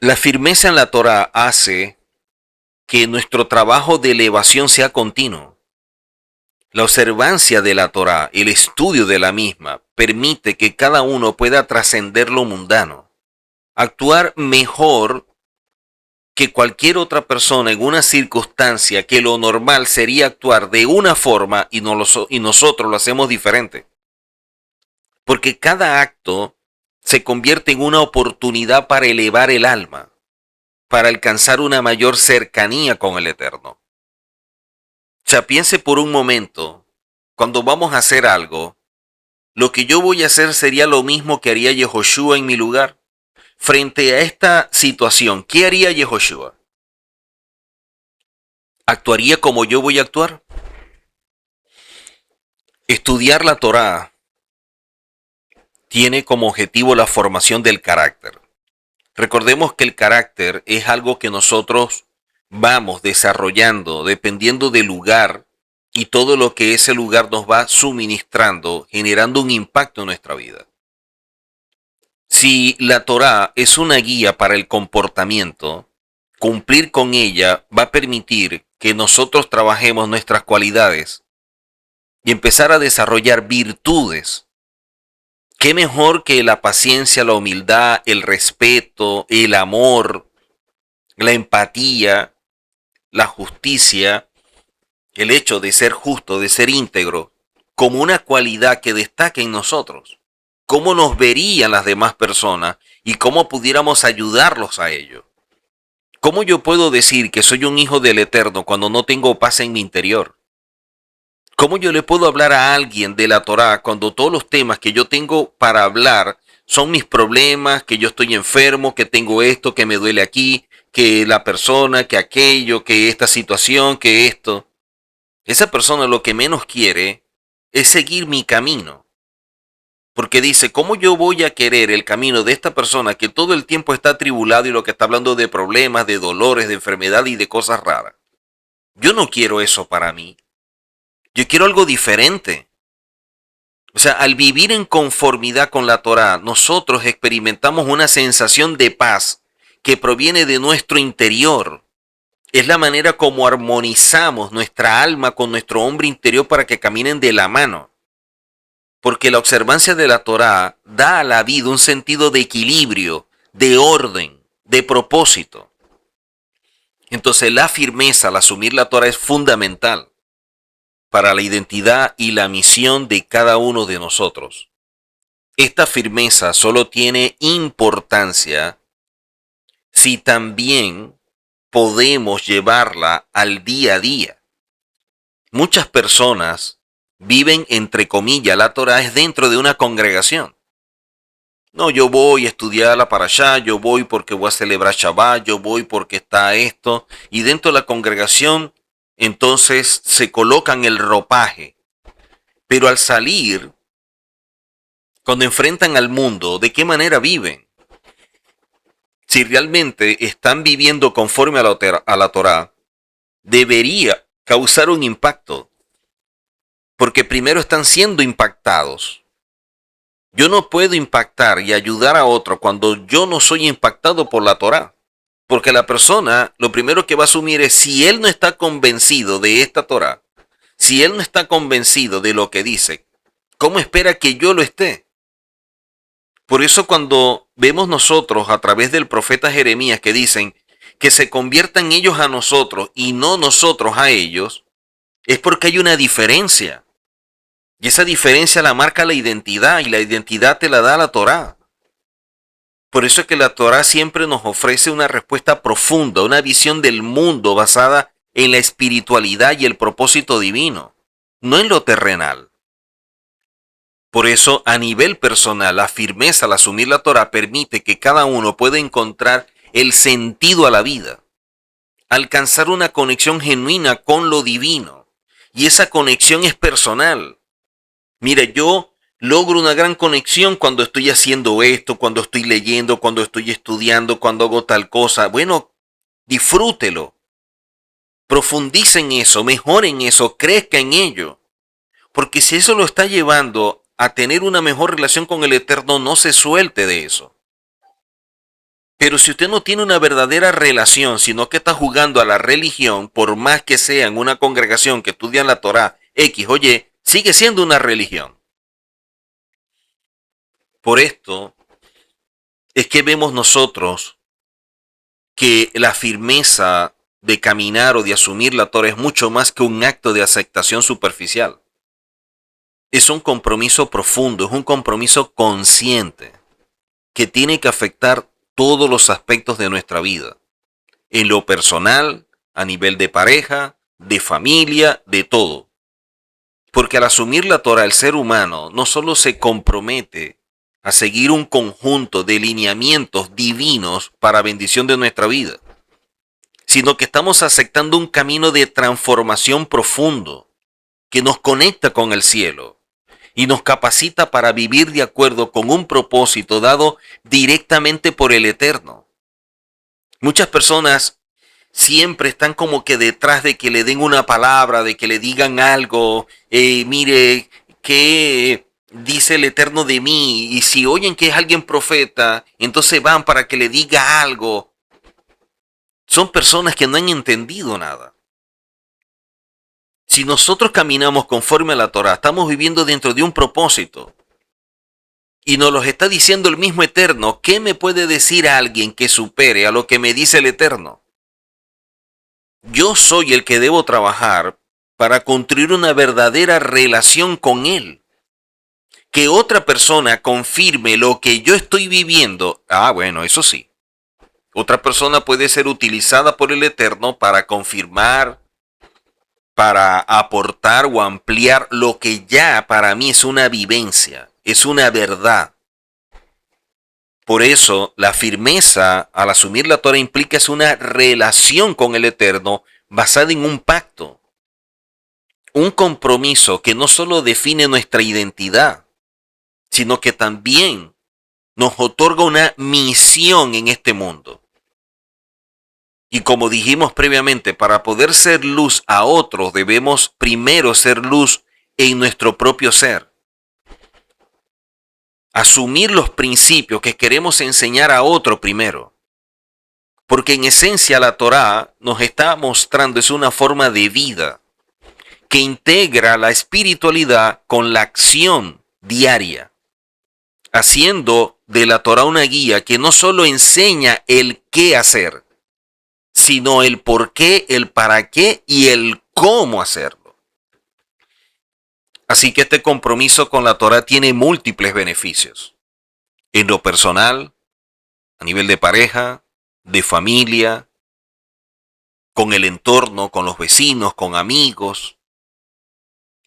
A: La firmeza en la Torá hace que nuestro trabajo de elevación sea continuo. La observancia de la Torá, el estudio de la misma, permite que cada uno pueda trascender lo mundano, actuar mejor que cualquier otra persona en una circunstancia que lo normal sería actuar de una forma y nosotros lo hacemos diferente. Porque cada acto se convierte en una oportunidad para elevar el alma, para alcanzar una mayor cercanía con el Eterno. O sea, piense por un momento, cuando vamos a hacer algo, lo que yo voy a hacer sería lo mismo que haría Yehoshua en mi lugar. Frente a esta situación, ¿qué haría Yehoshua? ¿Actuaría como yo voy a actuar? Estudiar la Torá tiene como objetivo la formación del carácter. Recordemos que el carácter es algo que nosotros vamos desarrollando dependiendo del lugar y todo lo que ese lugar nos va suministrando, generando un impacto en nuestra vida. Si la Torá es una guía para el comportamiento, cumplir con ella va a permitir que nosotros trabajemos nuestras cualidades y empezar a desarrollar virtudes. ¿Qué mejor que la paciencia, la humildad, el respeto, el amor, la empatía, la justicia, el hecho de ser justo, de ser íntegro, como una cualidad que destaque en nosotros? ¿Cómo nos verían las demás personas y cómo pudiéramos ayudarlos a ello? ¿Cómo yo puedo decir que soy un hijo del Eterno cuando no tengo paz en mi interior? ¿Cómo yo le puedo hablar a alguien de la Torá cuando todos los temas que yo tengo para hablar son mis problemas, que yo estoy enfermo, que tengo esto, que me duele aquí, que la persona, que aquello, que esta situación, que esto? Esa persona lo que menos quiere es seguir mi camino. Porque dice, ¿cómo yo voy a querer el camino de esta persona que todo el tiempo está atribulado y lo que está hablando de problemas, de dolores, de enfermedad y de cosas raras? Yo no quiero eso para mí. Yo quiero algo diferente. O sea, al vivir en conformidad con la Torá, nosotros experimentamos una sensación de paz que proviene de nuestro interior. Es la manera como armonizamos nuestra alma con nuestro hombre interior para que caminen de la mano. Porque la observancia de la Torá da a la vida un sentido de equilibrio, de orden, de propósito. Entonces la firmeza al asumir la Torá es fundamental para la identidad y la misión de cada uno de nosotros. Esta firmeza solo tiene importancia si también podemos llevarla al día a día. Muchas personas viven, entre comillas, la Torá es dentro de una congregación. No, yo voy a estudiar la parashá, yo voy porque voy a celebrar Shabbat, yo voy porque está esto, y dentro de la congregación entonces se colocan el ropaje. Pero al salir, cuando enfrentan al mundo, ¿de qué manera viven? Si realmente están viviendo conforme a la Torá, debería causar un impacto. Porque primero están siendo impactados. Yo no puedo impactar y ayudar a otro cuando yo no soy impactado por la Torá. Porque la persona lo primero que va a asumir es si él no está convencido de esta Torá, si él no está convencido de lo que dice, ¿cómo espera que yo lo esté? Por eso cuando vemos nosotros a través del profeta Jeremías que dicen que se conviertan ellos a nosotros y no nosotros a ellos, es porque hay una diferencia. Y esa diferencia la marca la identidad y la identidad te la da la Torá. Por eso es que la Torá siempre nos ofrece una respuesta profunda, una visión del mundo basada en la espiritualidad y el propósito divino, no en lo terrenal. Por eso, a nivel personal, la firmeza al asumir la Torá permite que cada uno pueda encontrar el sentido a la vida, alcanzar una conexión genuina con lo divino. Y esa conexión es personal. Mira, yo logro una gran conexión cuando estoy haciendo esto, cuando estoy leyendo, cuando estoy estudiando, cuando hago tal cosa. Bueno, disfrútelo. Profundice en eso, mejore en eso, crezca en ello. Porque si eso lo está llevando a tener una mejor relación con el Eterno, no se suelte de eso. Pero si usted no tiene una verdadera relación, sino que está jugando a la religión, por más que sea en una congregación que estudia la Torá X o Y, sigue siendo una religión. Por esto es que vemos nosotros que la firmeza de caminar o de asumir la Torah es mucho más que un acto de aceptación superficial. Es un compromiso profundo, es un compromiso consciente que tiene que afectar todos los aspectos de nuestra vida. En lo personal, a nivel de pareja, de familia, de todo. Porque al asumir la Torah, el ser humano no solo se compromete a seguir un conjunto de lineamientos divinos para bendición de nuestra vida, sino que estamos aceptando un camino de transformación profundo que nos conecta con el cielo y nos capacita para vivir de acuerdo con un propósito dado directamente por el Eterno. Muchas personas siempre están como que detrás de que le den una palabra, de que le digan algo, mire, ¿qué dice el Eterno de mí? Y si oyen que es alguien profeta, entonces van para que le diga algo. Son personas que no han entendido nada. Si nosotros caminamos conforme a la Torah, estamos viviendo dentro de un propósito. Y nos los está diciendo el mismo Eterno. ¿Qué me puede decir a alguien que supere a lo que me dice el Eterno? Yo soy el que debo trabajar para construir una verdadera relación con Él. Que otra persona confirme lo que yo estoy viviendo. Bueno, eso sí. Otra persona puede ser utilizada por el Eterno para confirmar, para aportar o ampliar lo que ya para mí es una vivencia, es una verdad. Por eso, la firmeza al asumir la Torah implica es una relación con el Eterno basada en un pacto, un compromiso que no solo define nuestra identidad, sino que también nos otorga una misión en este mundo. Y como dijimos previamente, para poder ser luz a otros debemos primero ser luz en nuestro propio ser. Asumir los principios que queremos enseñar a otro primero. Porque en esencia la Torá nos está mostrando es una forma de vida que integra la espiritualidad con la acción diaria, haciendo de la Torá una guía que no solo enseña el qué hacer, sino el por qué, el para qué y el cómo hacerlo. Así que este compromiso con la Torá tiene múltiples beneficios. En lo personal, a nivel de pareja, de familia, con el entorno, con los vecinos, con amigos.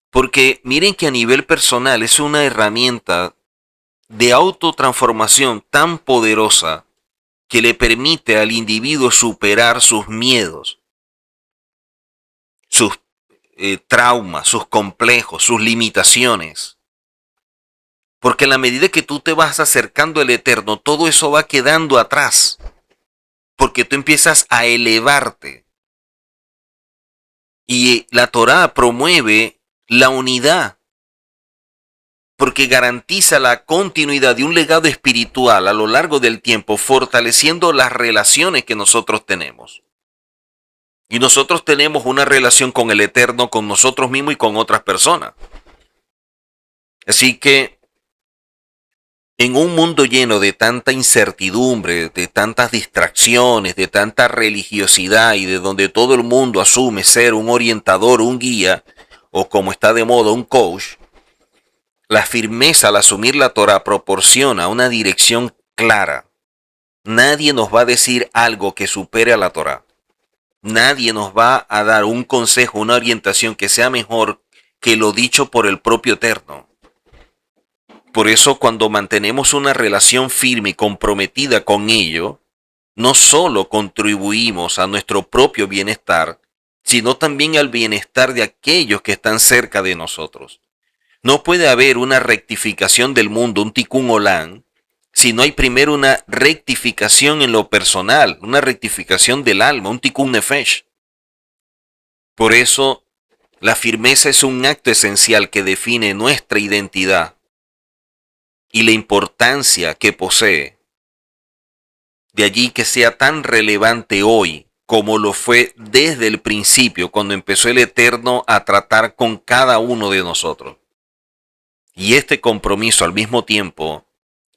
A: Porque miren que a nivel personal es una herramienta de autotransformación tan poderosa que le permite al individuo superar sus miedos, sus traumas, sus complejos, sus limitaciones. Porque en la medida que tú te vas acercando al Eterno, todo eso va quedando atrás. Porque tú empiezas a elevarte. Y la Torá promueve la unidad. Porque garantiza la continuidad de un legado espiritual a lo largo del tiempo, fortaleciendo las relaciones que nosotros tenemos. Y nosotros tenemos una relación con el Eterno, con nosotros mismos y con otras personas. Así que en un mundo lleno de tanta incertidumbre, de tantas distracciones, de tanta religiosidad y de donde todo el mundo asume ser un orientador, un guía, o como está de moda, un coach, la firmeza al asumir la Torah proporciona una dirección clara. Nadie nos va a decir algo que supere a la Torah. Nadie nos va a dar un consejo, una orientación que sea mejor que lo dicho por el propio Eterno. Por eso cuando mantenemos una relación firme y comprometida con ello, no solo contribuimos a nuestro propio bienestar, sino también al bienestar de aquellos que están cerca de nosotros. No puede haber una rectificación del mundo, un tikkun olam, si no hay primero una rectificación en lo personal, una rectificación del alma, un tikkun nefesh. Por eso, la firmeza es un acto esencial que define nuestra identidad y la importancia que posee. De allí que sea tan relevante hoy como lo fue desde el principio, cuando empezó el Eterno a tratar con cada uno de nosotros. Y este compromiso al mismo tiempo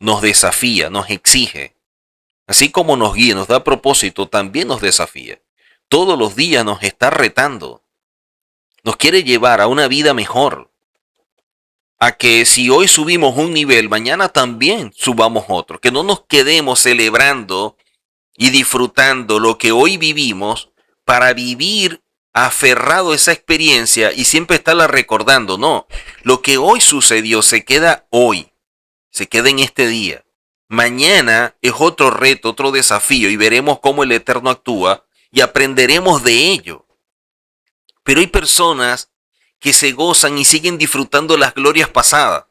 A: nos desafía, nos exige. Así como nos guía, nos da propósito, también nos desafía. Todos los días nos está retando. Nos quiere llevar a una vida mejor. A que si hoy subimos un nivel, mañana también subamos otro. Que no nos quedemos celebrando y disfrutando lo que hoy vivimos para vivir aferrado a esa experiencia y siempre estarla recordando. No, lo que hoy sucedió se queda hoy, se queda en este día. Mañana es otro reto, otro desafío y veremos cómo el Eterno actúa y aprenderemos de ello. Pero hay personas que se gozan y siguen disfrutando las glorias pasadas.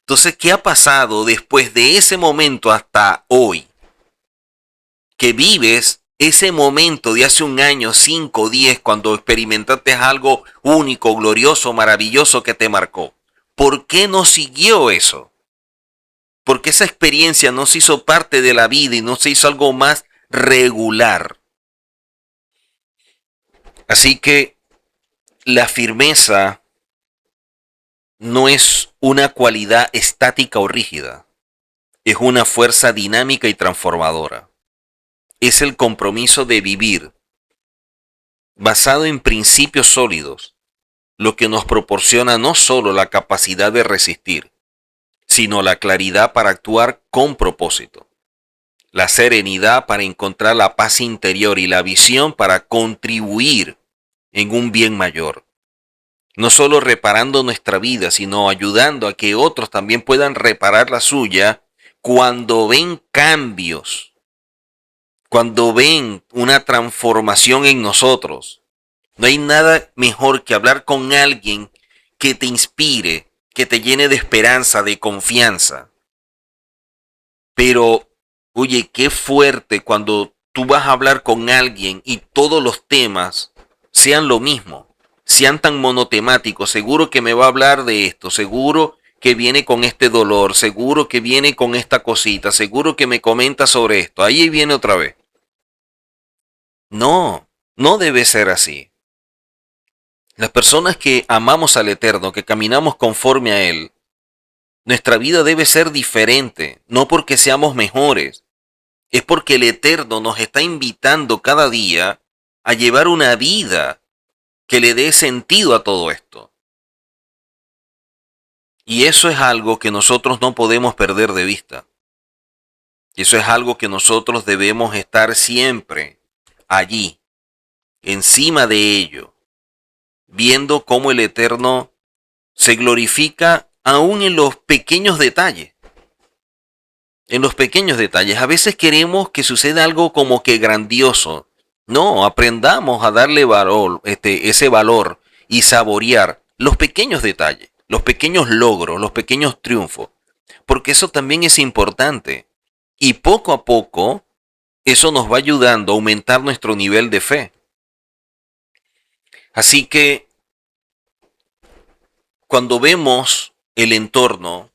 A: Entonces, ¿qué ha pasado después de ese momento hasta hoy? Que vives ese momento de hace un año, 5, 10, cuando experimentaste algo único, glorioso, maravilloso que te marcó. ¿Por qué no siguió eso? Porque esa experiencia no se hizo parte de la vida y no se hizo algo más regular. Así que la firmeza no es una cualidad estática o rígida, es una fuerza dinámica y transformadora. Es el compromiso de vivir basado en principios sólidos, lo que nos proporciona no solo la capacidad de resistir, sino la claridad para actuar con propósito, la serenidad para encontrar la paz interior y la visión para contribuir en un bien mayor. No solo reparando nuestra vida, sino ayudando a que otros también puedan reparar la suya cuando ven cambios, cuando ven una transformación en nosotros. No hay nada mejor que hablar con alguien que te inspire, que te llene de esperanza, de confianza. Pero, oye, qué fuerte cuando tú vas a hablar con alguien y todos los temas sean lo mismo, sean tan monotemáticos. Seguro que me va a hablar de esto, seguro que viene con este dolor, seguro que viene con esta cosita, seguro que me comenta sobre esto. Ahí viene otra vez. No, no debe ser así. Las personas que amamos al Eterno, que caminamos conforme a Él, nuestra vida debe ser diferente, no porque seamos mejores, es porque el Eterno nos está invitando cada día a llevar una vida que le dé sentido a todo esto. Y eso es algo que nosotros no podemos perder de vista. Eso es algo que nosotros debemos estar siempre allí, encima de ello, viendo cómo el Eterno se glorifica aún en los pequeños detalles. En los pequeños detalles. A veces queremos que suceda algo como que grandioso. No, aprendamos a darle valor, ese valor y saborear los pequeños detalles, los pequeños logros, los pequeños triunfos. Porque eso también es importante. Y poco a poco, eso nos va ayudando a aumentar nuestro nivel de fe. Así que, cuando vemos el entorno,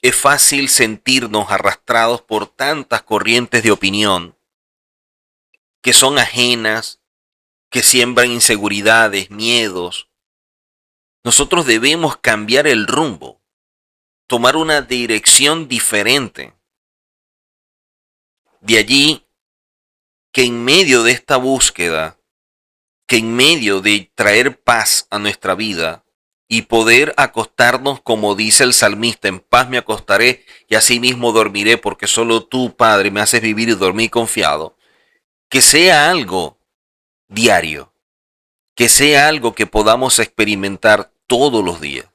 A: es fácil sentirnos arrastrados por tantas corrientes de opinión que son ajenas, que siembran inseguridades, miedos. Nosotros debemos cambiar el rumbo, tomar una dirección diferente. De allí que en medio de esta búsqueda, que en medio de traer paz a nuestra vida y poder acostarnos, como dice el salmista, en paz me acostaré y así mismo dormiré, porque solo tú, Padre, me haces vivir y dormir confiado, que sea algo diario, que sea algo que podamos experimentar todos los días.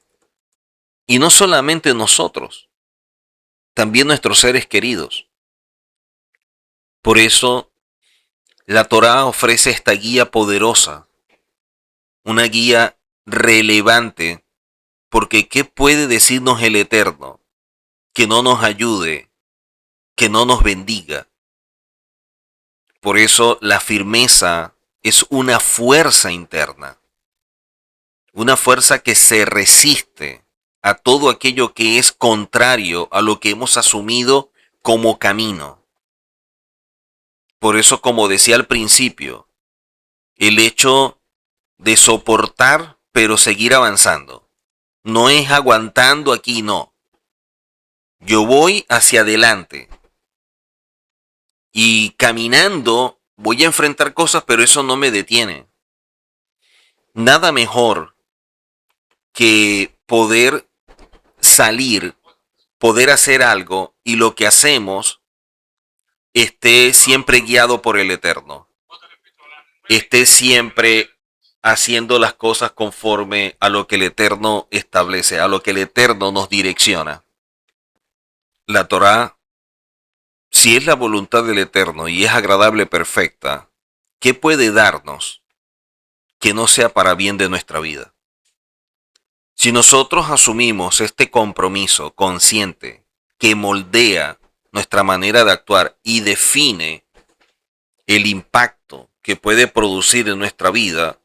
A: Y no solamente nosotros, también nuestros seres queridos. Por eso, la Torá ofrece esta guía poderosa, una guía relevante, porque ¿qué puede decirnos el Eterno que no nos ayude, que no nos bendiga? Por eso la firmeza es una fuerza interna, una fuerza que se resiste a todo aquello que es contrario a lo que hemos asumido como camino. Por eso, como decía al principio, el hecho de soportar pero seguir avanzando, no es aguantando aquí, no. Yo voy hacia adelante y caminando voy a enfrentar cosas, pero eso no me detiene. Nada mejor que poder salir, poder hacer algo y lo que hacemos esté siempre guiado por el Eterno, esté siempre haciendo las cosas conforme a lo que el Eterno establece, a lo que el Eterno nos direcciona. La Torá, si es la voluntad del Eterno y es agradable, perfecta, ¿qué puede darnos que no sea para bien de nuestra vida? Si nosotros asumimos este compromiso consciente que moldea nuestra manera de actuar y define el impacto que puede producir en nuestra vida,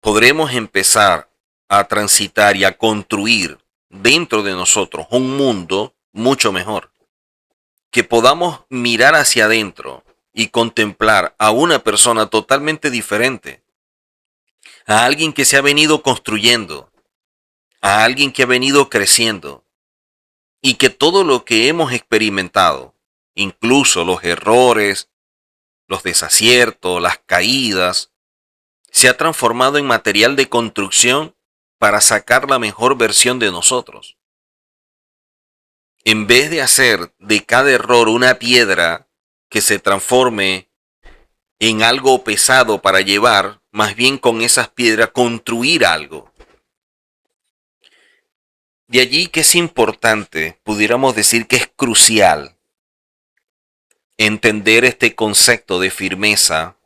A: podremos empezar a transitar y a construir dentro de nosotros un mundo mucho mejor. Que podamos mirar hacia adentro y contemplar a una persona totalmente diferente, a alguien que se ha venido construyendo, a alguien que ha venido creciendo y que todo lo que hemos experimentado, incluso los errores, los desaciertos, las caídas, se ha transformado en material de construcción para sacar la mejor versión de nosotros. En vez de hacer de cada error una piedra que se transforme en algo pesado para llevar, más bien con esas piedras construir algo. De allí que es importante, pudiéramos decir que es crucial, entender este concepto de firmeza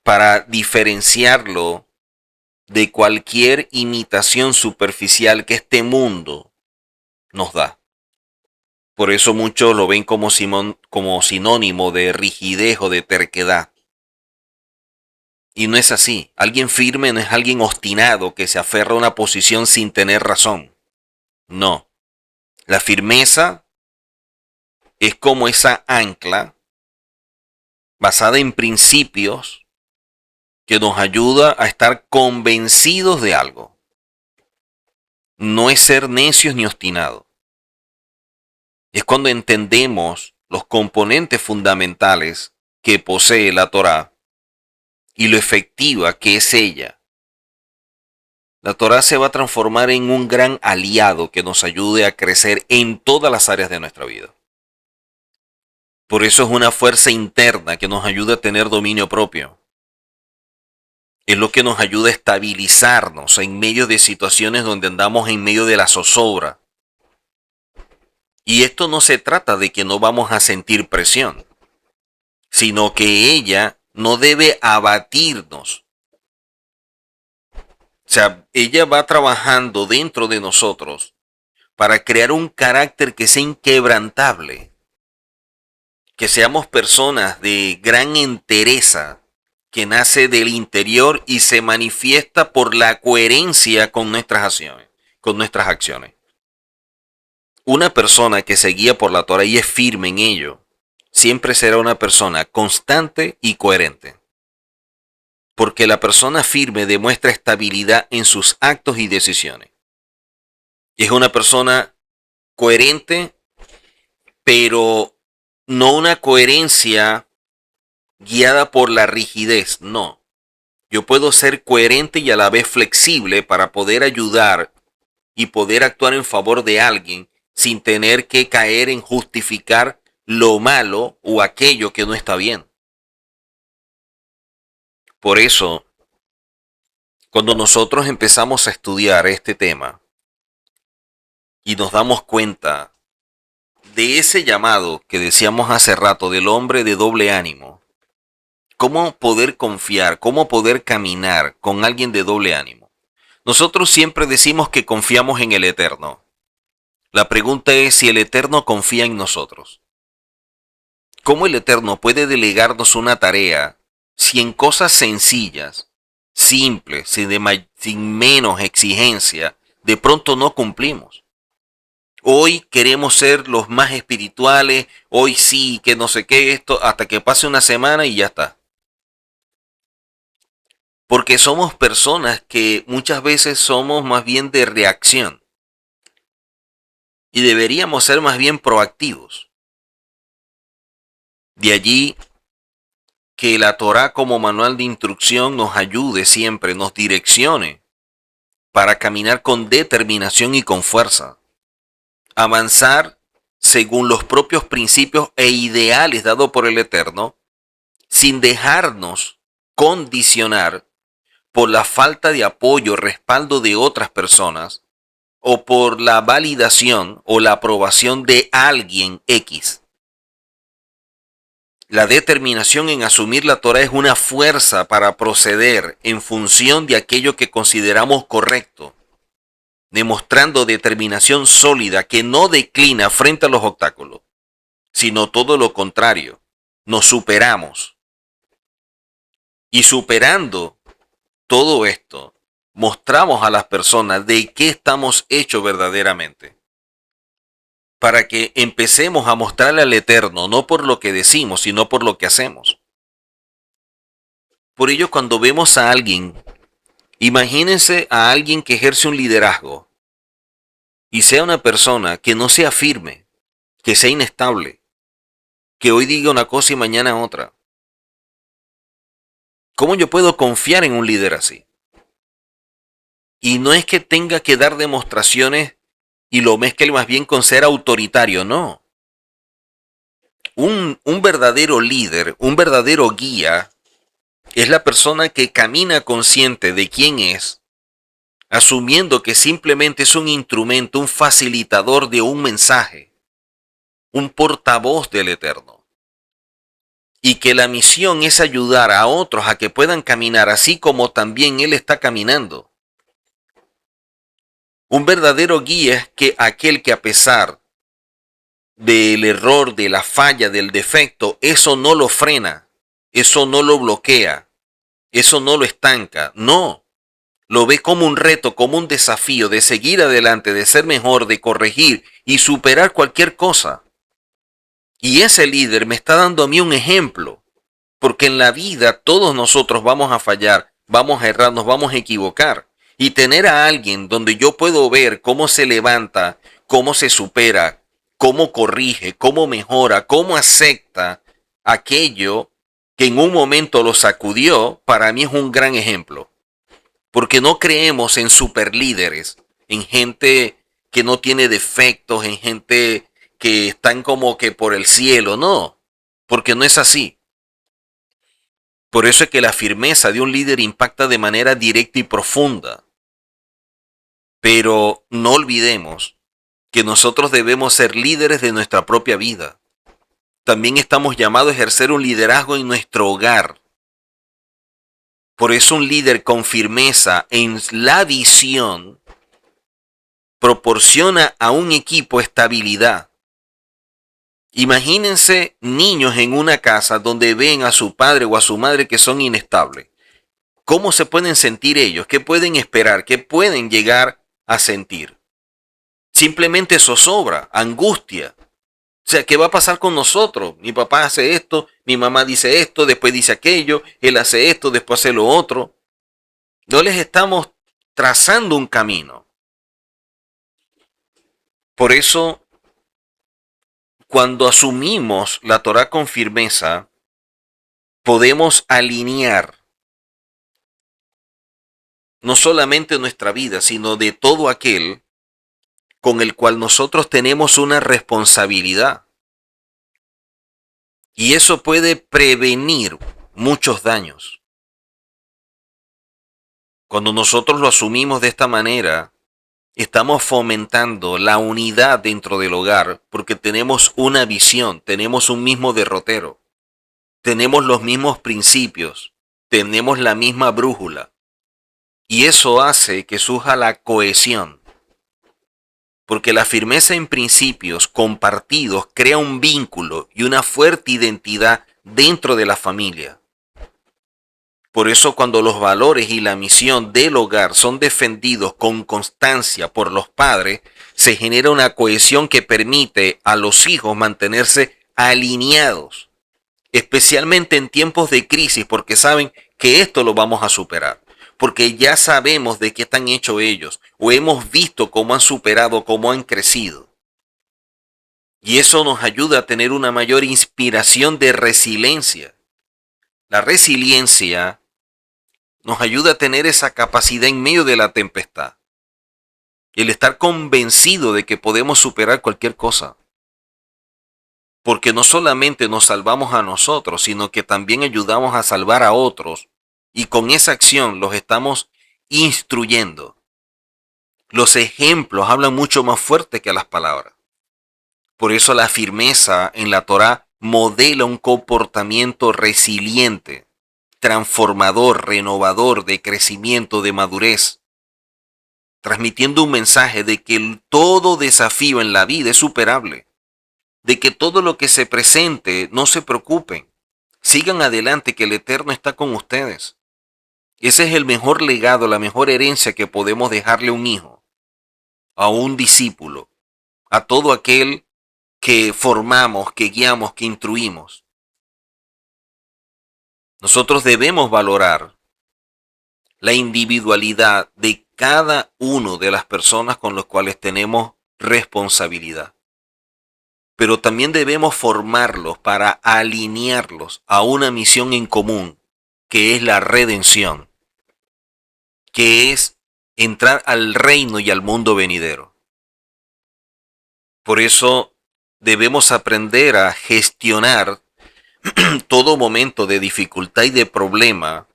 A: para diferenciarlo de cualquier imitación superficial que este mundo nos da. Por eso muchos lo ven como sinónimo de rigidez o de terquedad. Y no es así. Alguien firme no es alguien obstinado que se aferra a una posición sin tener razón. No. La firmeza es como esa ancla basada en principios que nos ayuda a estar convencidos de algo. No es ser necios ni obstinados. Es cuando entendemos los componentes fundamentales que posee la Torá y lo efectiva que es ella. La Torá se va a transformar en un gran aliado que nos ayude a crecer en todas las áreas de nuestra vida. Por eso es una fuerza interna que nos ayuda a tener dominio propio. Es lo que nos ayuda a estabilizarnos en medio de situaciones donde andamos en medio de la zozobra. Y esto no se trata de que no vamos a sentir presión, sino que ella no debe abatirnos. O sea, ella va trabajando dentro de nosotros para crear un carácter que sea inquebrantable, que seamos personas de gran entereza, que nace del interior y se manifiesta por la coherencia con nuestras acciones, con nuestras acciones. Una persona que se guía por la Torah y es firme en ello, siempre será una persona constante y coherente. Porque la persona firme demuestra estabilidad en sus actos y decisiones. Es una persona coherente, pero no una coherencia guiada por la rigidez, no. Yo puedo ser coherente y a la vez flexible para poder ayudar y poder actuar en favor de alguien sin tener que caer en justificar lo malo o aquello que no está bien. Por eso, cuando nosotros empezamos a estudiar este tema y nos damos cuenta de ese llamado que decíamos hace rato del hombre de doble ánimo, ¿cómo poder confiar, cómo poder caminar con alguien de doble ánimo? Nosotros siempre decimos que confiamos en el Eterno. La pregunta es si el Eterno confía en nosotros. ¿Cómo el Eterno puede delegarnos una tarea si en cosas sencillas, simples, sin menos exigencia, de pronto no cumplimos? Hoy queremos ser los más espirituales, hoy sí, que no sé qué, esto, hasta que pase una semana y ya está. Porque somos personas que muchas veces somos más bien de reacción. y deberíamos ser más bien proactivos. De allí que la Torá como manual de instrucción nos ayude siempre, nos direccione para caminar con determinación y con fuerza, avanzar según los propios principios e ideales dados por el Eterno, sin dejarnos condicionar por la falta de apoyo, respaldo de otras personas o por la validación o la aprobación de alguien X. La determinación en asumir la Torá es una fuerza para proceder en función de aquello que consideramos correcto, demostrando determinación sólida que no declina frente a los obstáculos, sino todo lo contrario, nos superamos. Y superando todo esto, mostramos a las personas de qué estamos hechos verdaderamente. Para que empecemos a mostrarle al Eterno, no por lo que decimos, sino por lo que hacemos. Por ello, cuando vemos a alguien, imagínense a alguien que ejerce un liderazgo y sea una persona que no sea firme, que sea inestable, que hoy diga una cosa y mañana otra. ¿Cómo yo puedo confiar en un líder así? Y no es que tenga que dar demostraciones y lo mezcle más bien con ser autoritario, no. Un verdadero líder, un verdadero guía, es la persona que camina consciente de quién es, asumiendo que simplemente es un instrumento, un facilitador de un mensaje, un portavoz del Eterno. Y que la misión es ayudar a otros a que puedan caminar así como también Él está caminando. Un verdadero guía es que aquel que a pesar del error, de la falla, del defecto, eso no lo frena, eso no lo bloquea, eso no lo estanca, no. Lo ve como un reto, como un desafío de seguir adelante, de ser mejor, de corregir y superar cualquier cosa. Y ese líder me está dando a mí un ejemplo, porque en la vida todos nosotros vamos a fallar, vamos a errar, nos vamos a equivocar. Y tener a alguien donde yo puedo ver cómo se levanta, cómo se supera, cómo corrige, cómo mejora, cómo acepta aquello que en un momento lo sacudió, para mí es un gran ejemplo. Porque no creemos en superlíderes, en gente que no tiene defectos, en gente que están como que por el cielo, no, porque no es así. Por eso es que la firmeza de un líder impacta de manera directa y profunda. Pero no olvidemos que nosotros debemos ser líderes de nuestra propia vida. También estamos llamados a ejercer un liderazgo en nuestro hogar. Por eso un líder con firmeza en la visión proporciona a un equipo estabilidad. Imagínense niños en una casa donde ven a su padre o a su madre que son inestables. ¿Cómo se pueden sentir ellos? ¿Qué pueden esperar? ¿Qué pueden llegar a sentir? Simplemente zozobra, angustia. O sea, ¿qué va a pasar con nosotros? Mi papá hace esto, mi mamá dice esto, después dice aquello, él hace esto, después hace lo otro. No les estamos trazando un camino. Por eso, cuando asumimos la Torá con firmeza, podemos alinear no solamente nuestra vida, sino de todo aquel con el cual nosotros tenemos una responsabilidad. Y eso puede prevenir muchos daños. Cuando nosotros lo asumimos de esta manera, estamos fomentando la unidad dentro del hogar porque tenemos una visión, tenemos un mismo derrotero, tenemos los mismos principios, tenemos la misma brújula. Y eso hace que surja la cohesión. Porque la firmeza en principios compartidos crea un vínculo y una fuerte identidad dentro de la familia. Por eso cuando los valores y la misión del hogar son defendidos con constancia por los padres, se genera una cohesión que permite a los hijos mantenerse alineados, especialmente en tiempos de crisis, porque saben que esto lo vamos a superar. Porque ya sabemos de qué están hechos ellos, o hemos visto cómo han superado, cómo han crecido. Y eso nos ayuda a tener una mayor inspiración de resiliencia. La resiliencia nos ayuda a tener esa capacidad en medio de la tempestad. El estar convencido de que podemos superar cualquier cosa. Porque no solamente nos salvamos a nosotros, sino que también ayudamos a salvar a otros. Y con esa acción los estamos instruyendo. Los ejemplos hablan mucho más fuerte que las palabras. Por eso la firmeza en la Torá modela un comportamiento resiliente, transformador, renovador, de crecimiento, de madurez, transmitiendo un mensaje de que todo desafío en la vida es superable, de que todo lo que se presente, no se preocupen, sigan adelante, que el Eterno está con ustedes. Ese es el mejor legado, la mejor herencia que podemos dejarle a un hijo, a un discípulo, a todo aquel que formamos, que guiamos, que instruimos. Nosotros debemos valorar la individualidad de cada uno de las personas con las cuales tenemos responsabilidad. Pero también debemos formarlos para alinearlos a una misión en común, que es la redención, que es entrar al reino y al mundo venidero. Por eso debemos aprender a gestionar todo momento de dificultad y de problema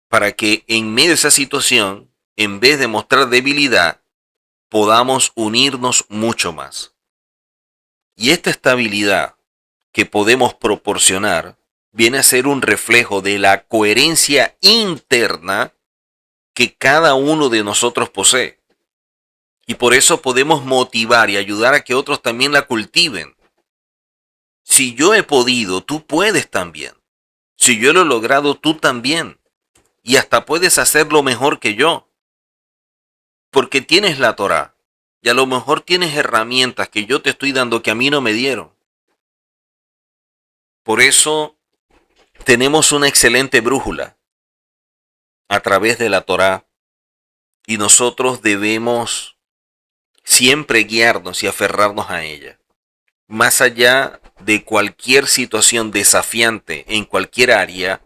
A: para que en medio de esa situación, en vez de mostrar debilidad, podamos unirnos mucho más. Y esta estabilidad que podemos proporcionar viene a ser un reflejo de la coherencia interna que cada uno de nosotros posee. Y por eso podemos motivar y ayudar a que otros también la cultiven. Si yo he podido, tú puedes también. Si yo lo he logrado, tú también. Y hasta puedes hacerlo mejor que yo. Porque tienes la Torá. Y a lo mejor tienes herramientas que yo te estoy dando que a mí no me dieron. Por eso tenemos una excelente brújula a través de la Torá. Y nosotros debemos siempre guiarnos y aferrarnos a ella. Más allá de cualquier situación desafiante en cualquier área,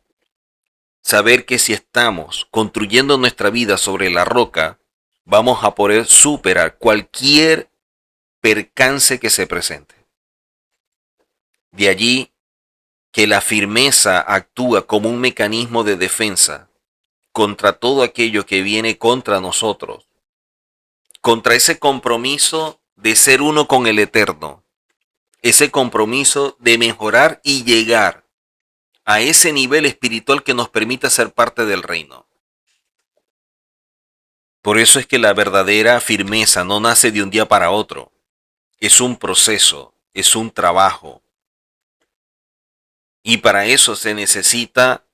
A: saber que si estamos construyendo nuestra vida sobre la roca, vamos a poder superar cualquier percance que se presente. De allí que la firmeza actúa como un mecanismo de defensa contra todo aquello que viene contra nosotros, contra ese compromiso de ser uno con el Eterno, ese compromiso de mejorar y llegar a ese nivel espiritual que nos permita ser parte del reino. Por eso es que la verdadera firmeza no nace de un día para otro. Es un proceso, es un trabajo. Y para eso se necesita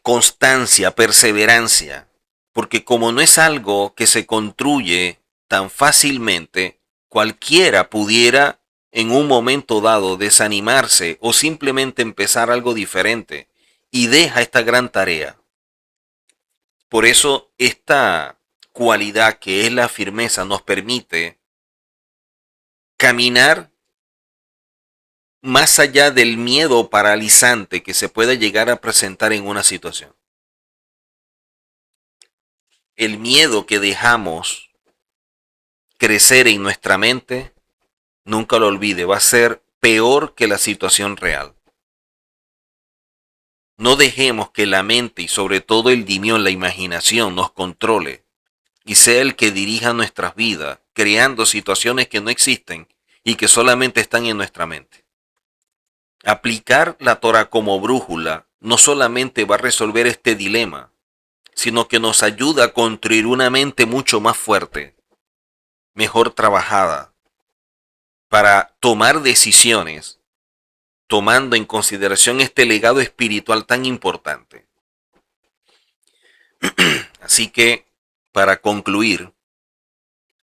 A: constancia, perseverancia. Porque como no es algo que se construye tan fácilmente, cualquiera pudiera en un momento dado desanimarse o simplemente empezar algo diferente y deja esta gran tarea. Por eso esta cualidad que es la firmeza nos permite caminar más allá del miedo paralizante que se pueda llegar a presentar en una situación. El miedo que dejamos crecer en nuestra mente, nunca lo olvide, va a ser peor que la situación real. No dejemos que la mente y sobre todo el dimión, la imaginación, nos controle y sea el que dirija nuestras vidas, creando situaciones que no existen y que solamente están en nuestra mente. Aplicar la Torah como brújula no solamente va a resolver este dilema, sino que nos ayuda a construir una mente mucho más fuerte, mejor trabajada, para tomar decisiones, tomando en consideración este legado espiritual tan importante. Así que, para concluir,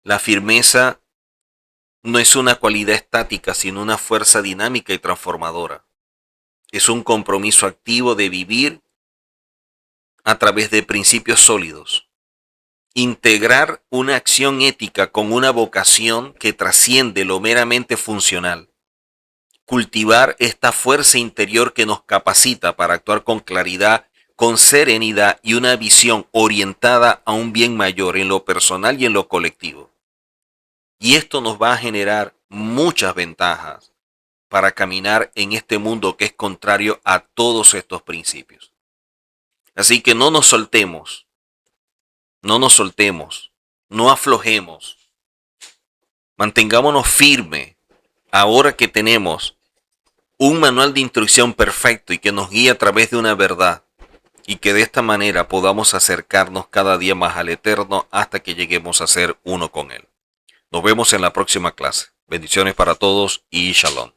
A: la firmeza no es una cualidad estática, sino una fuerza dinámica y transformadora. Es un compromiso activo de vivir a través de principios sólidos integrar una acción ética con una vocación que trasciende lo meramente funcional, cultivar esta fuerza interior que nos capacita para actuar con claridad, con serenidad y una visión orientada a un bien mayor en lo personal y en lo colectivo. Y esto nos va a generar muchas ventajas para caminar en este mundo que es contrario a todos estos principios. Así que no nos soltemos, no aflojemos, mantengámonos firmes ahora que tenemos un manual de instrucción perfecto y que nos guía a través de una verdad y que de esta manera podamos acercarnos cada día más al Eterno hasta que lleguemos a ser uno con Él. Nos vemos en la próxima clase. Bendiciones para todos y Shalom.